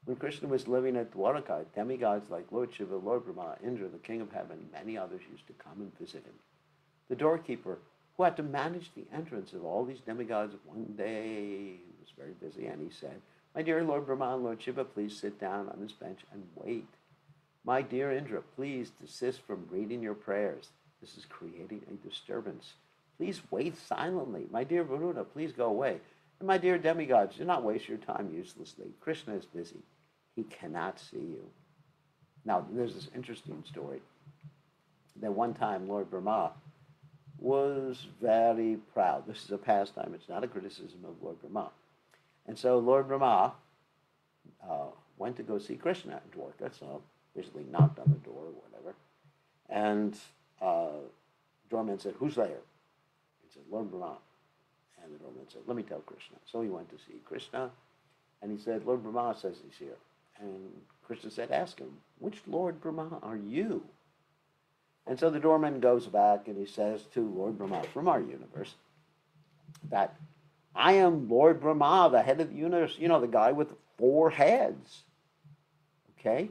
When Krishna was living at Dwaraka, demigods like Lord Shiva, Lord Brahma, Indra, the king of heaven, and many others used to come and visit him. The doorkeeper, who had to manage the entrance of all these demigods, one day was very busy, and he said, "My dear Lord Brahma and Lord Shiva, please sit down on this bench and wait. My dear Indra, please desist from reading your prayers. This is creating a disturbance. Please wait silently. My dear Varuna, please go away. And my dear demigods, do not waste your time uselessly. Krishna is busy. He cannot see you." Now, there's this interesting story that one time Lord Brahma was very proud. This is a pastime. It's not a criticism of Lord Brahma. And so Lord Brahma went to go see Krishna at Dwarka, so basically knocked on the door or whatever. And doorman said, "Who's there?" He said, "Lord Brahma." And the doorman said, "Let me tell Krishna." So he went to see Krishna, and he said, "Lord Brahma says he's here." And Krishna said, "Ask him, which Lord Brahma are you?" And so the doorman goes back and he says to Lord Brahma from our universe that, "I am Lord Brahma, the head of the universe, the guy with 4 heads. Okay?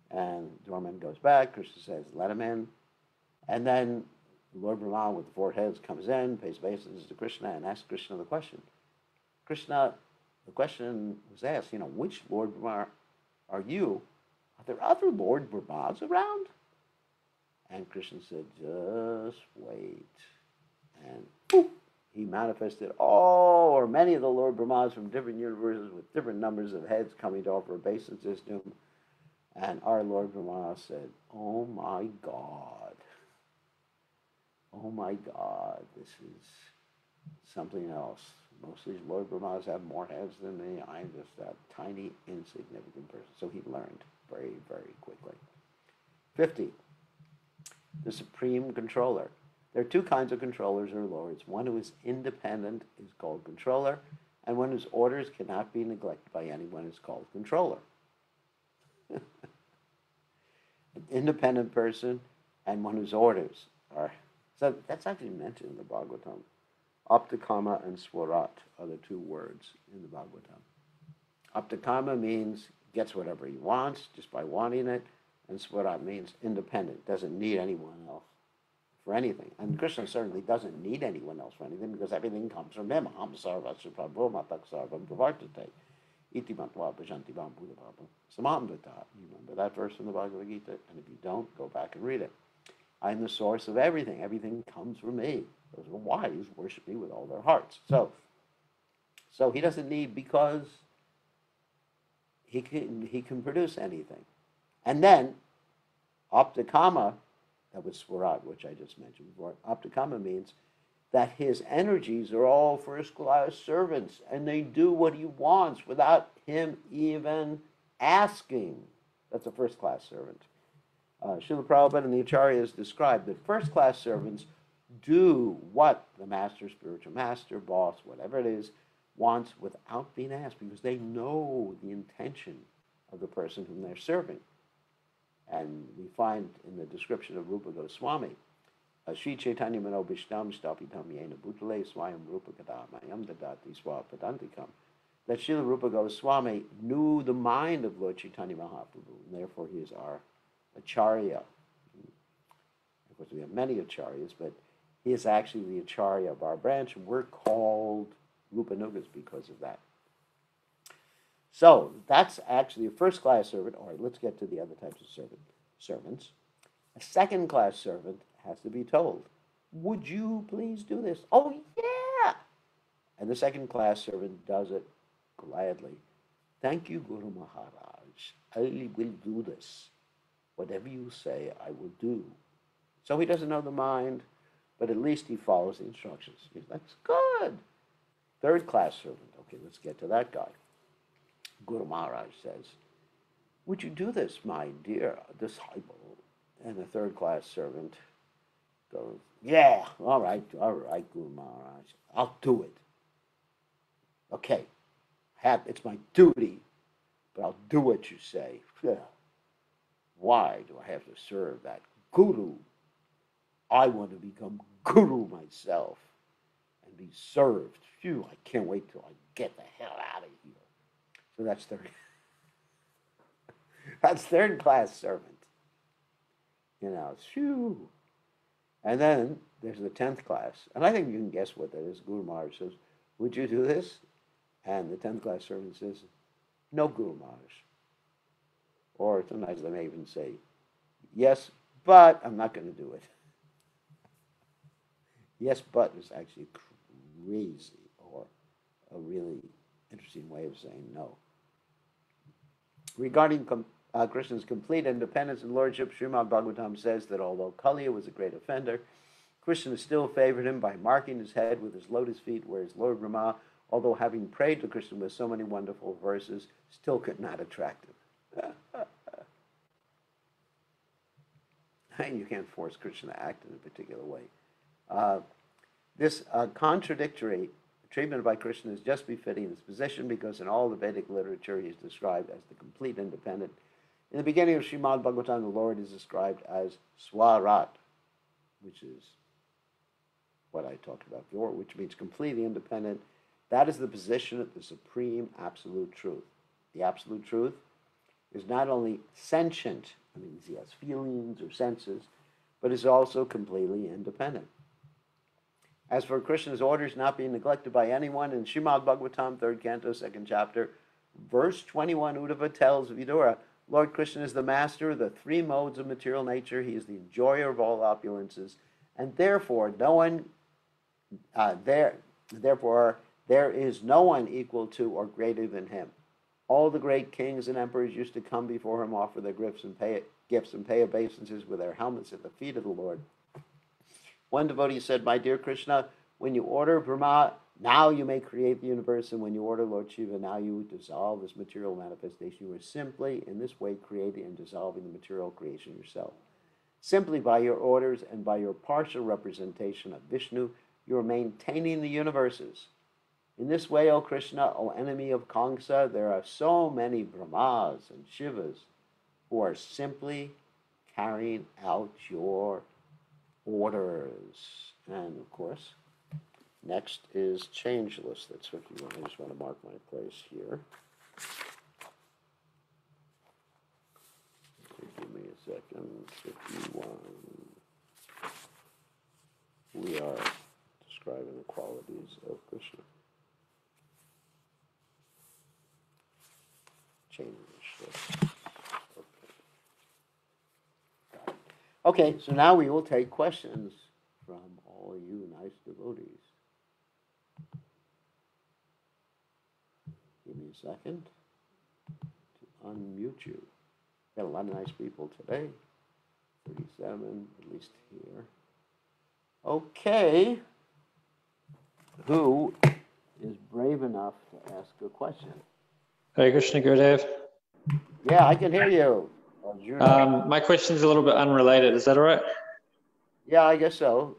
And the doorman goes back. Krishna says, "Let him in." And then Lord Brahma with the 4 heads comes in, pays obeisance to Krishna, and asks Krishna the question. The question was asked, which Lord Brahma are you? are there other Lord Brahmas around? And Krishna said, just wait. And poof, he manifested all or many of the Lord Brahmas from different universes with different numbers of heads coming to offer obeisance to him. And our Lord Brahma said, oh my God. Oh my God, this is something else. Most of these Lord Brahmas have more heads than me. I'm just that tiny, insignificant person. So he learned very, very quickly. 50. The Supreme Controller. There are two kinds of controllers or lords. One who is independent is called controller, and one whose orders cannot be neglected by anyone is called controller. An independent person and one whose orders are... So that's actually mentioned in the Bhagavatam. Aptakama and Swarat are the two words in the Bhagavatam. Aptakama means gets whatever he wants just by wanting it, and Swarat means independent, doesn't need anyone else for anything. And Krishna certainly doesn't need anyone else for anything because everything comes from him. Aham sarva suprabho matak sarvam pravartate. Iti matva bhajanti vam buddha samamvita. You remember that verse in the Bhagavad Gita? And if you don't, go back and read it. I'm the source of everything. Everything comes from me. Those who are wise worship me with all their hearts. So he doesn't need because he can produce anything. And then, Aptakama, that was Swarat, which I just mentioned before. Aptakama means that his energies are all first-class servants, and they do what he wants without him even asking. That's a first-class servant. Srila Prabhupada and the Acharyas described that first-class servants do what the master, spiritual master, boss, whatever it is, wants without being asked because they know the intention of the person whom they're serving. And we find in the description of Rupa Goswami, Sri Chaitanya Mano Bishtam Stapitam Yena Bhutale Swayam Rupa Kadamayam Dadati Swapadantikam, that Srila Rupa Goswami knew the mind of Lord Chaitanya Mahaprabhu, and therefore he is our Acharya. Of course, we have many Acharyas, but he is actually the Acharya of our branch, and we're called Rupanugas because of that. So that's actually a first-class servant. All right, let's get to the other types of servants. A second-class servant has to be told, would you please do this? Oh, yeah! And the second-class servant does it gladly. Thank you, Guru Maharaj. I will do this. Whatever you say, I will do. So he doesn't know the mind, but at least he follows the instructions. That's good. Third-class servant. Okay, let's get to that guy. Guru Maharaj says, would you do this, my dear disciple? And the third-class servant goes, yeah, all right, Guru Maharaj, I'll do it. Okay, it's my duty, but I'll do what you say. Why do I have to serve that guru? I want to become guru myself and be served. Phew, I can't wait till I get the hell out of here. So that's third-class servant. Phew. And then there's the 10th class. And I think you can guess what that is. Guru Maharaj says, would you do this? And the 10th class servant says, no, Guru Maharaj. Or sometimes they may even say, yes, but I'm not going to do it. Yes, but is actually crazy or a really interesting way of saying no. Regarding Krishna's complete independence and lordship, Srimad Bhagavatam says that although Kaliya was a great offender, Krishna still favored him by marking his head with his lotus feet, whereas Lord Brahma, although having prayed to Krishna with so many wonderful verses, still could not attract him. And you can't force Krishna to act in a particular way. This contradictory treatment by Krishna is just befitting his position because in all the Vedic literature he is described as the complete independent. In the beginning of Srimad Bhagavatam, the Lord is described as Swarat, which is what I talked about before, which means completely independent. That is the position of the supreme absolute truth. The absolute truth is not only sentient, I mean, he has feelings or senses, but is also completely independent. As for Krishna's orders not being neglected by anyone, in Srimad Bhagavatam, 3rd canto, 2nd chapter, verse 21, Uddhava tells Vidura, Lord Krishna is the master of the three modes of material nature. He is the enjoyer of all opulences, and therefore there is no one equal to or greater than him. All the great kings and emperors used to come before him, offer their gifts and pay obeisances with their helmets at the feet of the Lord. One devotee said, "My dear Krishna, when you order Brahma, now you may create the universe, and when you order Lord Shiva, now you dissolve this material manifestation. You are simply, in this way, creating and dissolving the material creation yourself. Simply by your orders and by your partial representation of Vishnu, you are maintaining the universes. In this way, O Krishna, O enemy of Kamsa, there are so many Brahmas and Shivas who are simply carrying out your orders." And of course, next is changeless. That's 51. I just want to mark my place here. Okay, give me a second. 51. We are describing the qualities of Krishna. Changeless. Okay, so now we will take questions from all you nice devotees. Give me a second to unmute you. Got a lot of nice people today. 37, at least here. Okay. Who is brave enough to ask a question? Hare Krishna, Gurudev. Yeah, I can hear you. My question is a little bit unrelated. Is that all right? Yeah, I guess so.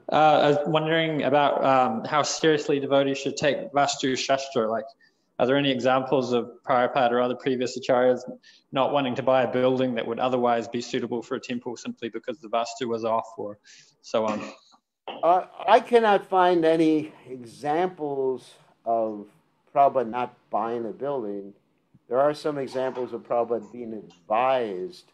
I was wondering about how seriously devotees should take Vastu Shastra. Like, are there any examples of Prabhupada or other previous acharyas not wanting to buy a building that would otherwise be suitable for a temple simply because the Vastu was off or so on? I cannot find any examples of Prabhupada not buying a building. There are some examples of Prabhupada being advised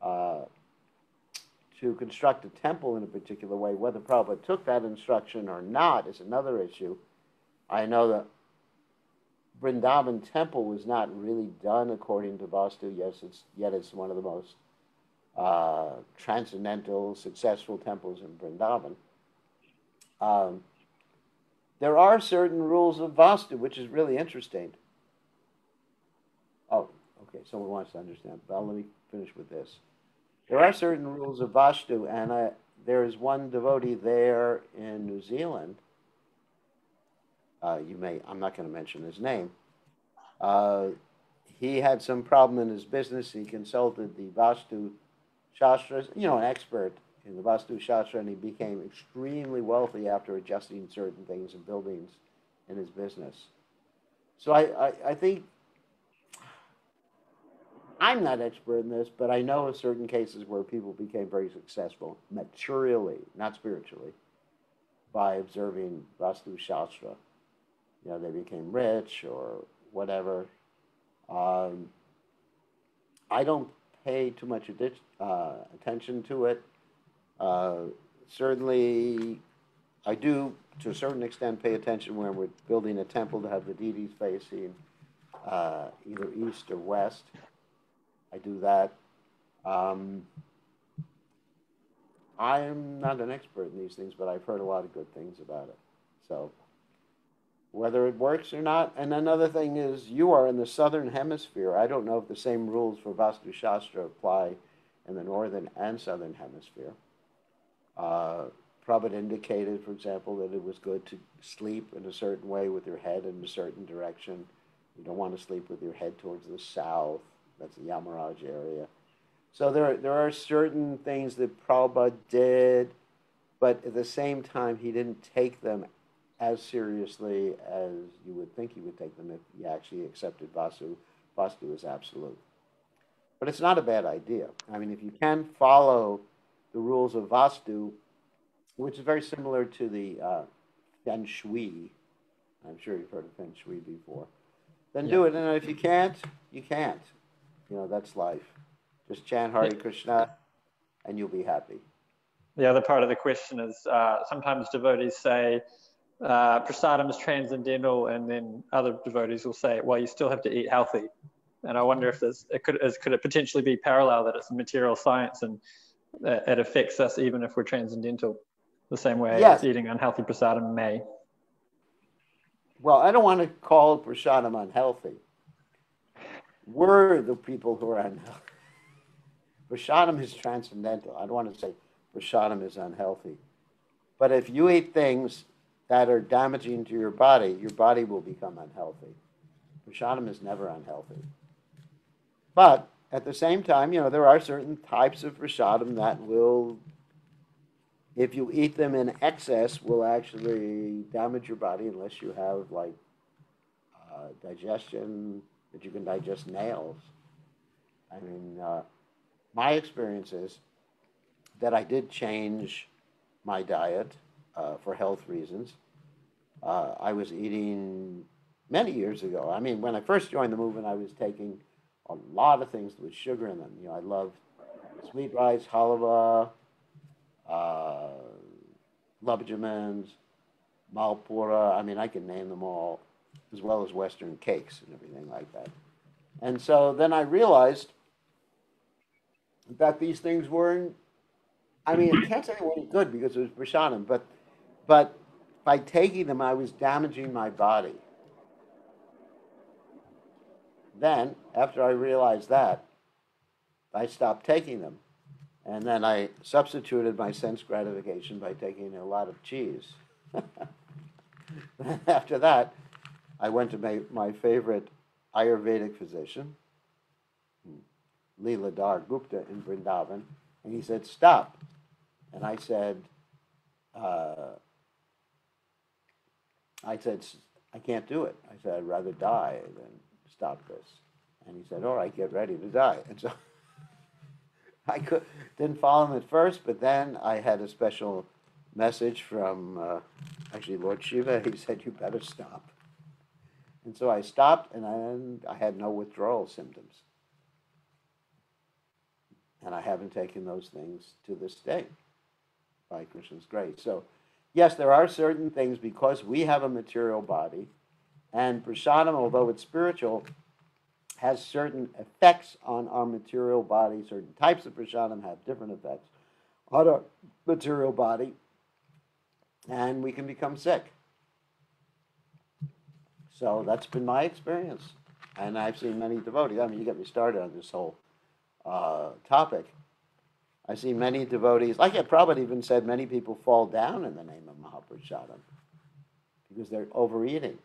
to construct a temple in a particular way. Whether Prabhupada took that instruction or not is another issue. I know that Vrindavan temple was not really done according to Vastu. Yet it's one of the most transcendental, successful temples in Vrindavan. There are certain rules of Vastu, which is really interesting. Oh, okay, someone wants to understand. Well, let me finish with this. There are certain rules of Vastu, and there is one devotee there in New Zealand. I'm not going to mention his name. He had some problem in his business. He consulted the Vastu Shastras, an expert in the Vastu Shastra, and he became extremely wealthy after adjusting certain things and buildings in his business. So I think, I'm not expert in this, but I know of certain cases where people became very successful materially, not spiritually, by observing Vastu Shastra. They became rich or whatever. I don't pay too much attention to it. Certainly, I do, to a certain extent, pay attention when we're building a temple to have the deities facing either east or west. I do that. I'm not an expert in these things, but I've heard a lot of good things about it. So, whether it works or not. And another thing is, you are in the southern hemisphere. I don't know if the same rules for Vastu Shastra apply in the northern and southern hemisphere. Prabhupada indicated, for example, that it was good to sleep in a certain way with your head in a certain direction. You don't want to sleep with your head towards the south. That's the Yamaraj area. So there are certain things that Prabhupada did, but at the same time, he didn't take them as seriously as you would think he would take them if he actually accepted Vastu. Vastu is absolute. But it's not a bad idea. I mean, if you can follow the rules of Vastu, which is very similar to the Feng Shui, I'm sure you've heard of Feng Shui before, then do it. And if you can't, you can't. That's life. Just chant Hare Krishna, and you'll be happy. The other part of the question is sometimes devotees say, prasadam is transcendental, and then other devotees will say, well, you still have to eat healthy. And I wonder if could it potentially be parallel, that it's a material science and it affects us even if we're transcendental, the same way Yes. eating unhealthy prasadam may. Well, I don't want to call prasadam unhealthy. We're the people who are unhealthy. Prasadam is transcendental. I don't want to say prasadam is unhealthy. But if you eat things that are damaging to your body will become unhealthy. Prasadam is never unhealthy. But at the same time, there are certain types of prasadam that will, if you eat them in excess, will actually damage your body unless you have like digestion, that you can digest nails. I mean, my experience is that I did change my diet for health reasons. I was eating many years ago. I mean, when I first joined the movement, I was taking a lot of things with sugar in them. I love sweet rice, halwa, labjamans, malpura. I mean, I can name them all, as well as Western cakes and everything like that. And so then I realized that these things weren't, I mean, I can't say they weren't good because it was prasadam, but by taking them, I was damaging my body. Then, after I realized that, I stopped taking them. And then I substituted my sense gratification by taking a lot of cheese. After that, I went to my favorite Ayurvedic physician, Leeladhar Gupta in Vrindavan, and he said, stop. And I said, I can't do it. I said, I'd rather die than stop this. And he said, all right, get ready to die. And so I didn't follow him at first, but then I had a special message from actually Lord Shiva. He said, you better stop. And so I stopped, and I had no withdrawal symptoms. And I haven't taken those things to this day, by Krishna's grace. So, yes, there are certain things, because we have a material body, and prasadam, although it's spiritual, has certain effects on our material body. Certain types of prasadam have different effects on our material body, and we can become sick. So that's been my experience. And I've seen many devotees. I mean, you get me started on this whole topic. I see many devotees, like Prabhupada even said, many people fall down in the name of Mahaprasadam because they're overeating.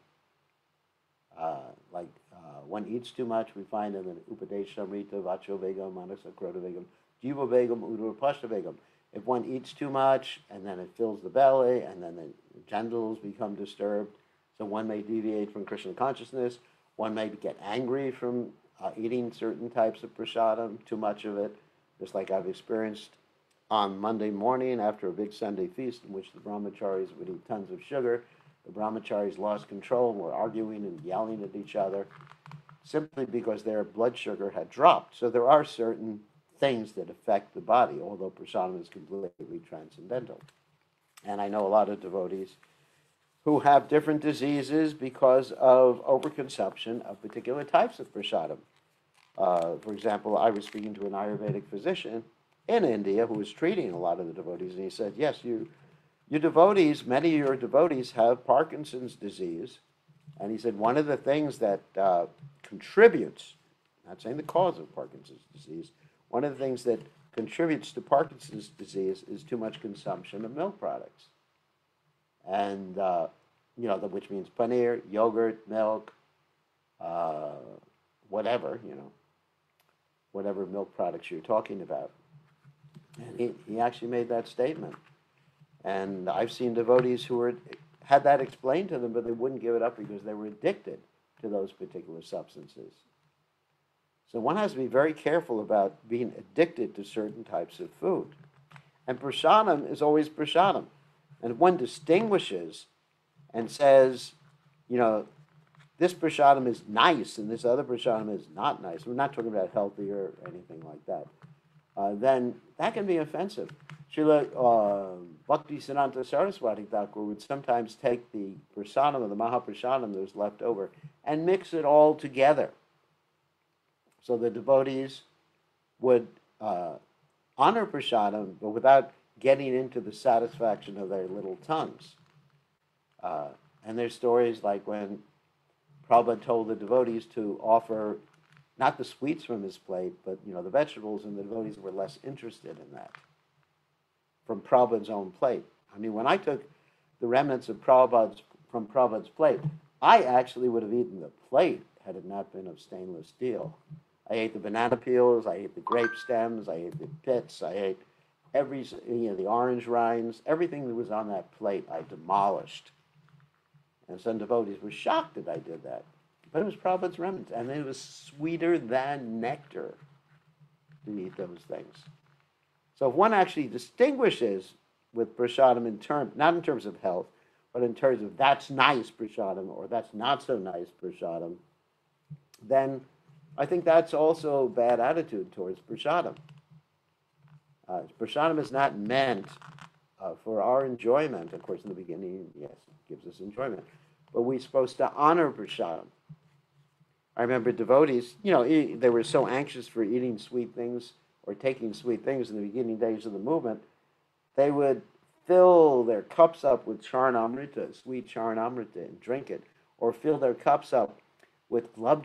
One eats too much, we find in the Upadeshamrita, Vacho Vegam, Manasa Krota Vegam, Jiva Vegam, Udara Pashta Vegam. If one eats too much, and then it fills the belly, and then the genitals become disturbed, so one may deviate from Krishna consciousness, one may get angry from eating certain types of prasadam, too much of it, just like I've experienced on Monday morning after a big Sunday feast in which the brahmacharis would eat tons of sugar. The brahmacharis lost control and were arguing and yelling at each other simply because their blood sugar had dropped. So there are certain things that affect the body, although prasadam is completely transcendental. And I know a lot of devotees who have different diseases because of overconsumption of particular types of prasadam. For example, I was speaking to an Ayurvedic physician in India who was treating a lot of the devotees, and he said, yes, you devotees, many of your devotees have Parkinson's disease, and he said one of the things that contributes, not saying the cause of Parkinson's disease, one of the things that contributes to Parkinson's disease is too much consumption of milk products. And, which means paneer, yogurt, milk, whatever milk products you're talking about. And he actually made that statement. And I've seen devotees who had that explained to them, but they wouldn't give it up because they were addicted to those particular substances. So one has to be very careful about being addicted to certain types of food. And prasadam is always prasadam. And if one distinguishes and says, this prasadam is nice and this other prasadam is not nice, we're not talking about healthy or anything like that, then that can be offensive. Srila Bhakti Siddhanta Saraswati Thakur would sometimes take the prasadam or the Mahaprasadam that was left over and mix it all together. So the devotees would honor prasadam, but without getting into the satisfaction of their little tongues. And there's stories like when Prabhupada told the devotees to offer not the sweets from his plate, but the vegetables, and the devotees were less interested in that from Prabhupada's own plate. I mean, when I took the remnants of from Prabhupada's plate, I actually would have eaten the plate had it not been of stainless steel. I ate the banana peels, I ate the grape stems, I ate the pits, I ate the orange rinds, everything that was on that plate I demolished. And some devotees were shocked that I did that. But it was Prabhupada's remnants, and it was sweeter than nectar to eat those things. So if one actually distinguishes with prasadam not in terms of health, but in terms of that's nice prasadam or that's not so nice prasadam, then I think that's also a bad attitude towards prasadam. Prasadam is not meant for our enjoyment. Of course, in the beginning, yes, it gives us enjoyment. But we're supposed to honor prasadam. I remember devotees, they were so anxious for eating sweet things or taking sweet things in the beginning days of the movement, they would fill their cups up with charnamrita, sweet charnamrita, and drink it, or fill their cups up with gulab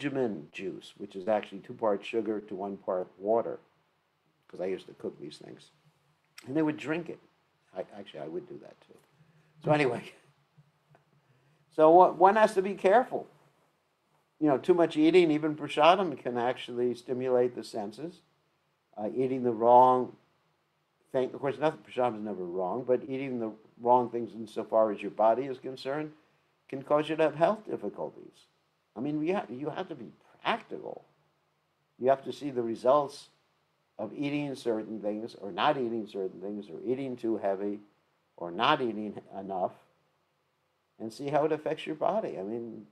juice, which is actually 2 parts sugar to 1 part water, because I used to cook these things. And they would drink it. I would do that too. So anyway, so one has to be careful. Too much eating, even prasadam, can actually stimulate the senses. Eating the wrong thing, of course, prasadam is never wrong, but eating the wrong things insofar as your body is concerned can cause you to have health difficulties. I mean, you have to be practical. You have to see the results of eating certain things or not eating certain things, or eating too heavy or not eating enough, and see how it affects your body. I mean,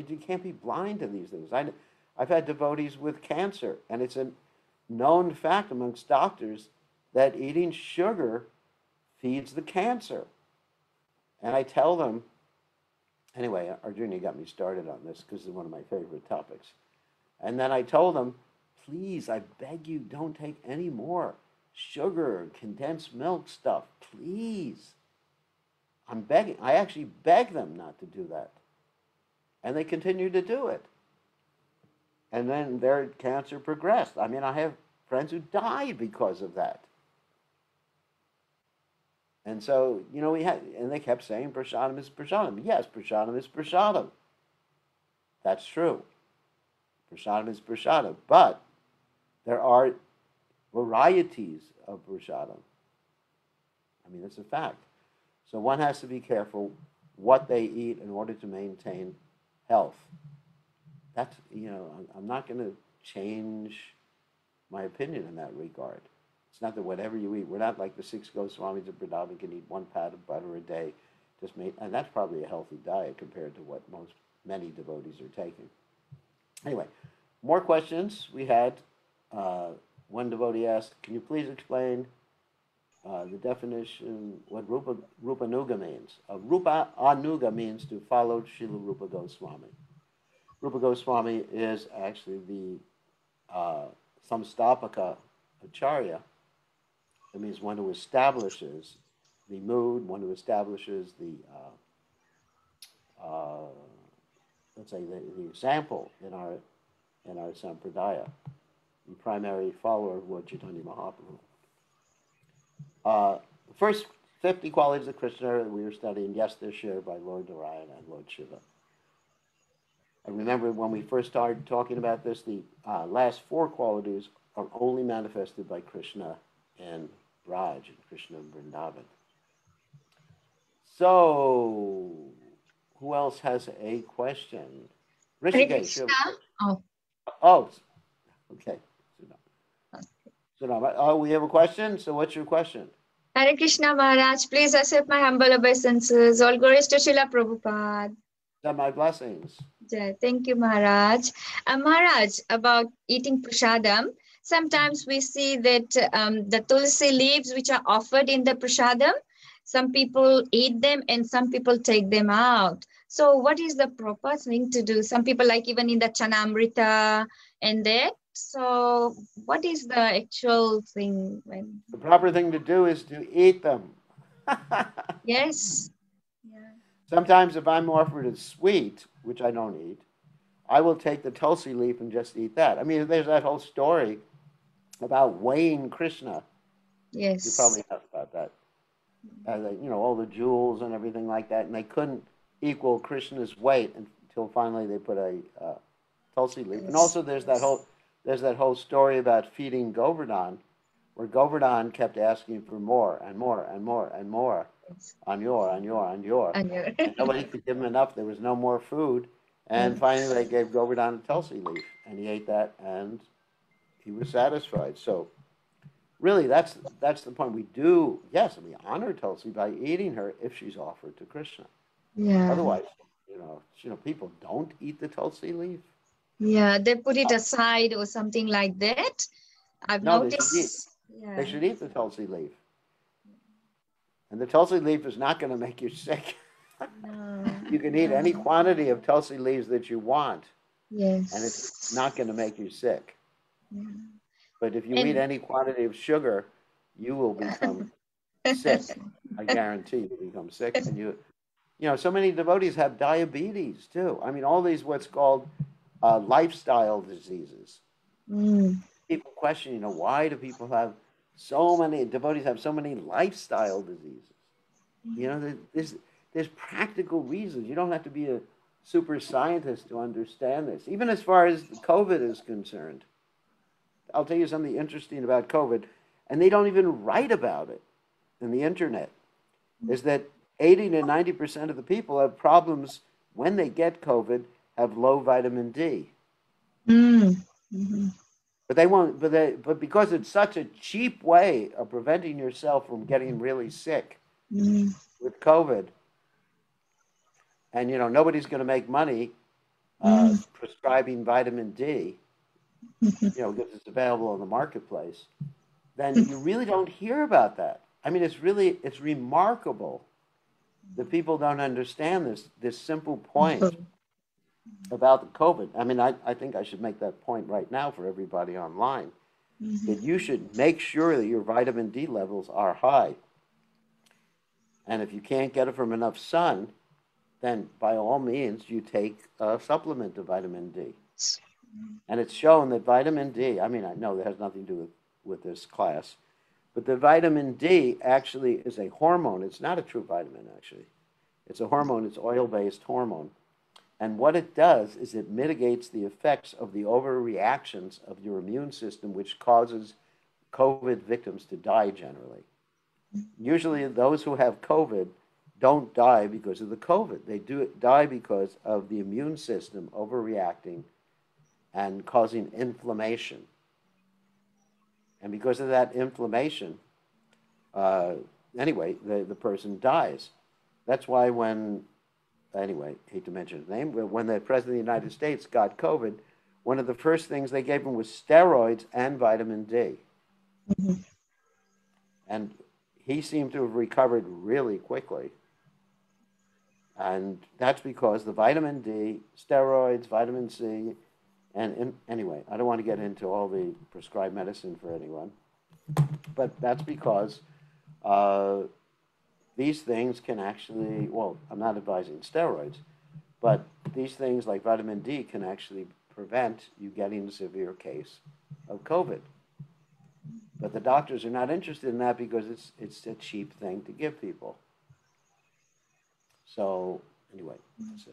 you can't be blind to these things. I've had devotees with cancer, and it's a known fact amongst doctors that eating sugar feeds the cancer. And I tell them, anyway, Arjuna got me started on this because it's one of my favorite topics. And then I told them, please, I beg you, don't take any more sugar, condensed milk stuff, please. I'm begging. I actually beg them not to do that. And they continue to do it. And then their cancer progressed. I mean, I have friends who died because of that. And so, and they kept saying prasadam is prasadam. Yes, prasadam is prasadam. That's true. Prasadam is prasadam. But there are varieties of prasadam. I mean, it's a fact. So one has to be careful what they eat in order to maintain health. That's, I'm not going to change my opinion in that regard. It's not that whatever you eat, we're not like the 6 Goswamis of Vrindavan can eat 1 pat of butter a day, and that's probably a healthy diet compared to what many devotees are taking. Anyway, more questions. We had one devotee asked, can you please explain the definition, what Rupa Anuga means? Rupa Anuga means to follow Srila Rupa Goswami. Rupa Goswami is actually the Samstapaka Acharya. That means one who establishes the mood, one who establishes the, let's say, the example in our sampradaya, the primary follower of Lord Chaitanya Mahaprabhu. The first 50 qualities of Krishna that we were studying, yes, they're shared by Lord Narayana and Lord Shiva. I remember when we first started talking about this, the last 4 qualities are only manifested by Krishna and Raj, and Krishna and Vrindavan. So, who else has a question? Rishikesh. Oh, okay. Oh, we have a question? So what's your question? Hare Krishna Maharaj, please accept my humble obeisances. All glories to Srila Prabhupada. My blessings. Yeah, thank you, Maharaj. Maharaj, about eating prasadam, sometimes we see that the tulsi leaves which are offered in the prasadam, some people eat them and some people take them out. So what is the proper thing to do? Some people, like even in the chanamrita and that. So what is the actual thing when? The proper thing to do is to eat them. Yes. Yeah. Sometimes if I'm offered a sweet, which I don't eat, I will take the tulsi leaf and just eat that. I mean, there's that whole story about weighing Krishna. You Yes. probably know about that. All the jewels and everything like that, and they couldn't equal Krishna's weight until finally they put a tulsi leaf. And Yes. also, there's that whole story about feeding Govardhan, where Govardhan kept asking for more and more and more and more, on your, And you're and nobody could give him enough. There was no more food, and finally they gave Govardhan a tulsi leaf, and he ate that, and he was satisfied. So really, that's the point. We honor Tulsi by eating her if she's offered to Krishna. yeah. Otherwise, people don't eat the Tulsi leaf. Yeah, they put it aside or something like that. I've No, they should eat. noticed. Yeah. They should eat the Tulsi leaf. And the Tulsi leaf is not going to make you sick. No. You can eat any quantity of Tulsi leaves that you want, Yes. and it's not going to make you sick. Yeah. But if you eat any quantity of sugar, you will become sick. I guarantee you become sick. And so many devotees have diabetes too. I mean, all these what's called lifestyle diseases. People question, why do people have devotees have so many lifestyle diseases? There's practical reasons. You don't have to be a super scientist to understand this. Even as far as COVID is concerned, I'll tell you something interesting about COVID, and they don't even write about it in the internet, is that 80 to 90% of the people have problems when they get COVID, have low vitamin D. But they won't. But because it's such a cheap way of preventing yourself from getting really sick with COVID, and nobody's going to make money prescribing vitamin D, because it's available in the marketplace, then you really don't hear about that. I mean, it's remarkable that people don't understand this simple point about the COVID. I mean, I think I should make that point right now for everybody online, that you should make sure that your vitamin D levels are high. And if you can't get it from enough sun, then by all means, you take a supplement of vitamin D. And it's shown that vitamin D, I mean, I know that has nothing to do with this class, but the vitamin D actually is a hormone. It's not a true vitamin, actually. It's a hormone. It's oil-based hormone. And what it does is it mitigates the effects of the overreactions of your immune system, which causes COVID victims to die generally. Usually those who have COVID don't die because of the COVID. They die because of the immune system overreacting and causing inflammation. And because of that inflammation, the person dies. That's why hate to mention his name, but when the President of the United States got COVID, one of the first things they gave him was steroids and vitamin D. And he seemed to have recovered really quickly. And that's because the vitamin D, steroids, vitamin C, and anyway, I don't want to get into all the prescribed medicine for anyone, but that's because these things can actually, I'm not advising steroids, but these things like vitamin D can actually prevent you getting a severe case of COVID. But the doctors are not interested in that because it's a cheap thing to give people. So anyway, it's an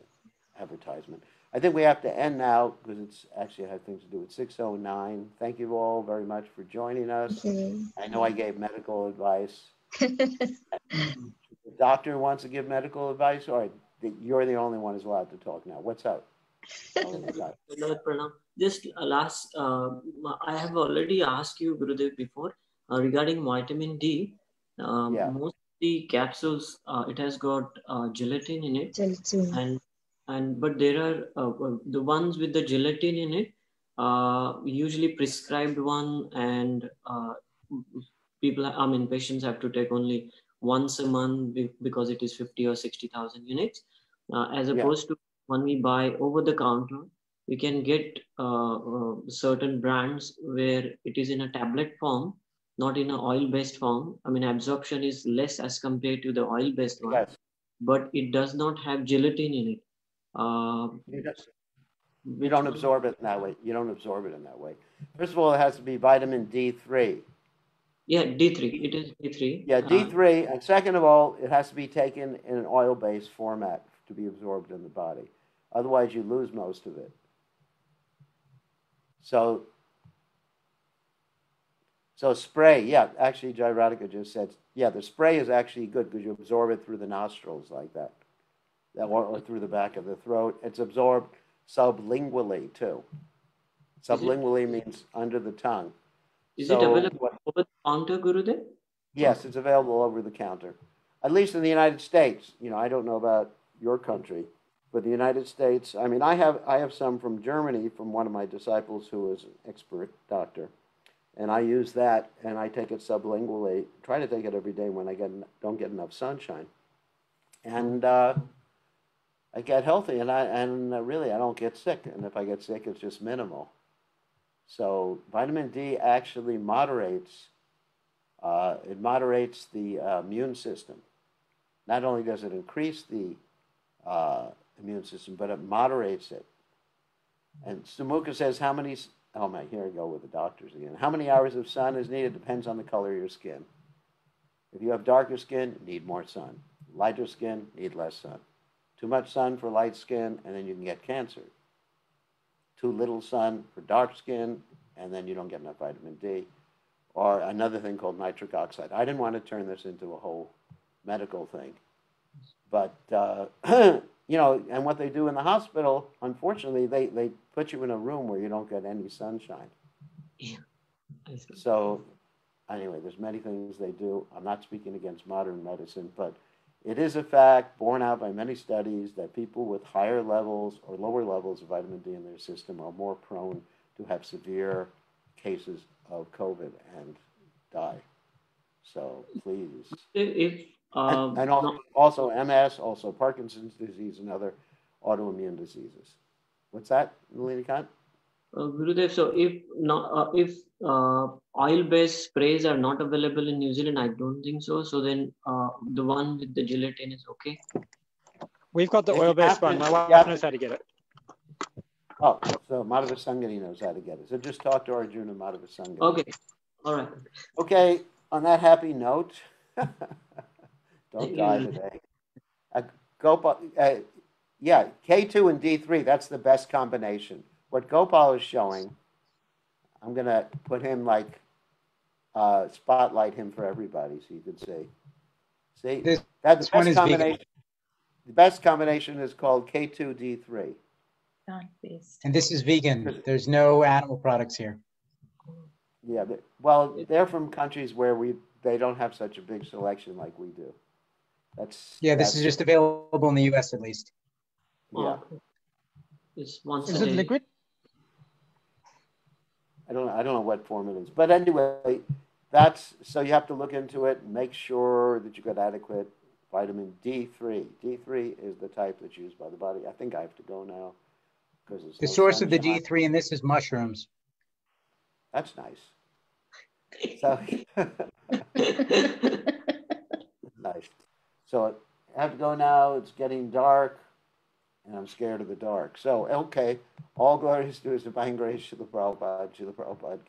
advertisement. I think we have to end now because it's actually I have things to do at 6:09. Thank you all very much for joining us. Okay. I know I gave medical advice. The doctor wants to give medical advice, or you're the only one who's allowed to talk now. What's up? Just last, I have already asked you, Gurudev, before regarding vitamin D. Most of the capsules, it has got gelatin in it. Gelatin. But there are the ones with the gelatin in it, usually prescribed one, and patients have to take only once a month because it is 50 or 60,000 units, as opposed to when we buy over the counter, we can get certain brands where it is in a tablet form, not in an oil-based form. I mean, absorption is less as compared to the oil-based one, Yes. but it does not have gelatin in it. You don't absorb it in that way. You don't absorb it in that way. First of all, it has to be vitamin D3. Yeah, D3. It is D3. Yeah, D3. And second of all, it has to be taken in an oil-based format to be absorbed in the body. Otherwise, you lose most of it. So spray, yeah, actually, Jai Radhika just said, yeah, the spray is actually good because you absorb it through the nostrils like that, or through the back of the throat. It's absorbed sublingually, too. Sublingually means under the tongue. Is it available over the counter, Gurudev? Yes, it's available over the counter. At least in the United States. You know, I don't know about your country, but the United States, I mean, I have some from Germany from one of my disciples who is an expert doctor. And I use that, and I take it sublingually. Try to take it every day when I don't get enough sunshine, and I get healthy. And really, I don't get sick. And if I get sick, it's just minimal. So vitamin D actually moderates. It moderates the immune system. Not only does it increase the immune system, but it moderates it. And Sumukha says, how many? Oh my, here I go with the doctors again. How many hours of sun is needed depends on the color of your skin. If you have darker skin, need more sun. Lighter skin, need less sun. Too much sun for light skin, and then you can get cancer. Too little sun for dark skin, and then you don't get enough vitamin D. Or another thing called nitric oxide. I didn't want to turn this into a whole medical thing. But, you know, and what they do in the hospital, unfortunately, they put you in a room where you don't get any sunshine. Yeah. So, anyway, there's many things they do. I'm not speaking against modern medicine, but it is a fact borne out by many studies that people with higher levels or lower levels of vitamin D in their system are more prone to have severe cases of COVID and die. So, please. And also MS, also Parkinson's disease, and other autoimmune diseases. What's that, Nalini Kant? Gurudev, so if oil-based sprays are not available in New Zealand, I don't think so. So then the one with the gelatin is okay. We've got the oil-based one. My wife knows how to get it. Oh, so Madhava Sangani knows how to get it. So just talk to Arjuna Madhava Sangani. Okay, all right. Okay, on that happy note, don't die today. Yeah, K2 and D3, that's the best combination. What Gopal is showing, I'm going to put him like, spotlight him for everybody so you can see. See, that's the best combination. The best combination is called K2D3. And this is vegan. There's no animal products here. Yeah, well, they're from countries where they don't have such a big selection like we do. This is just available in the U.S. at least. Yeah. It's once is it liquid? I don't know what form it is, but anyway, so you have to look into it and make sure that you got adequate vitamin D3. D3 is the type that's used by the body. I think I have to go now because it's the source of the D3 in this is mushrooms. That's nice. So nice. So I have to go now. It's getting dark, and I'm scared of the dark. So okay, all glories to His Divine Grace, Srila Prabhupada,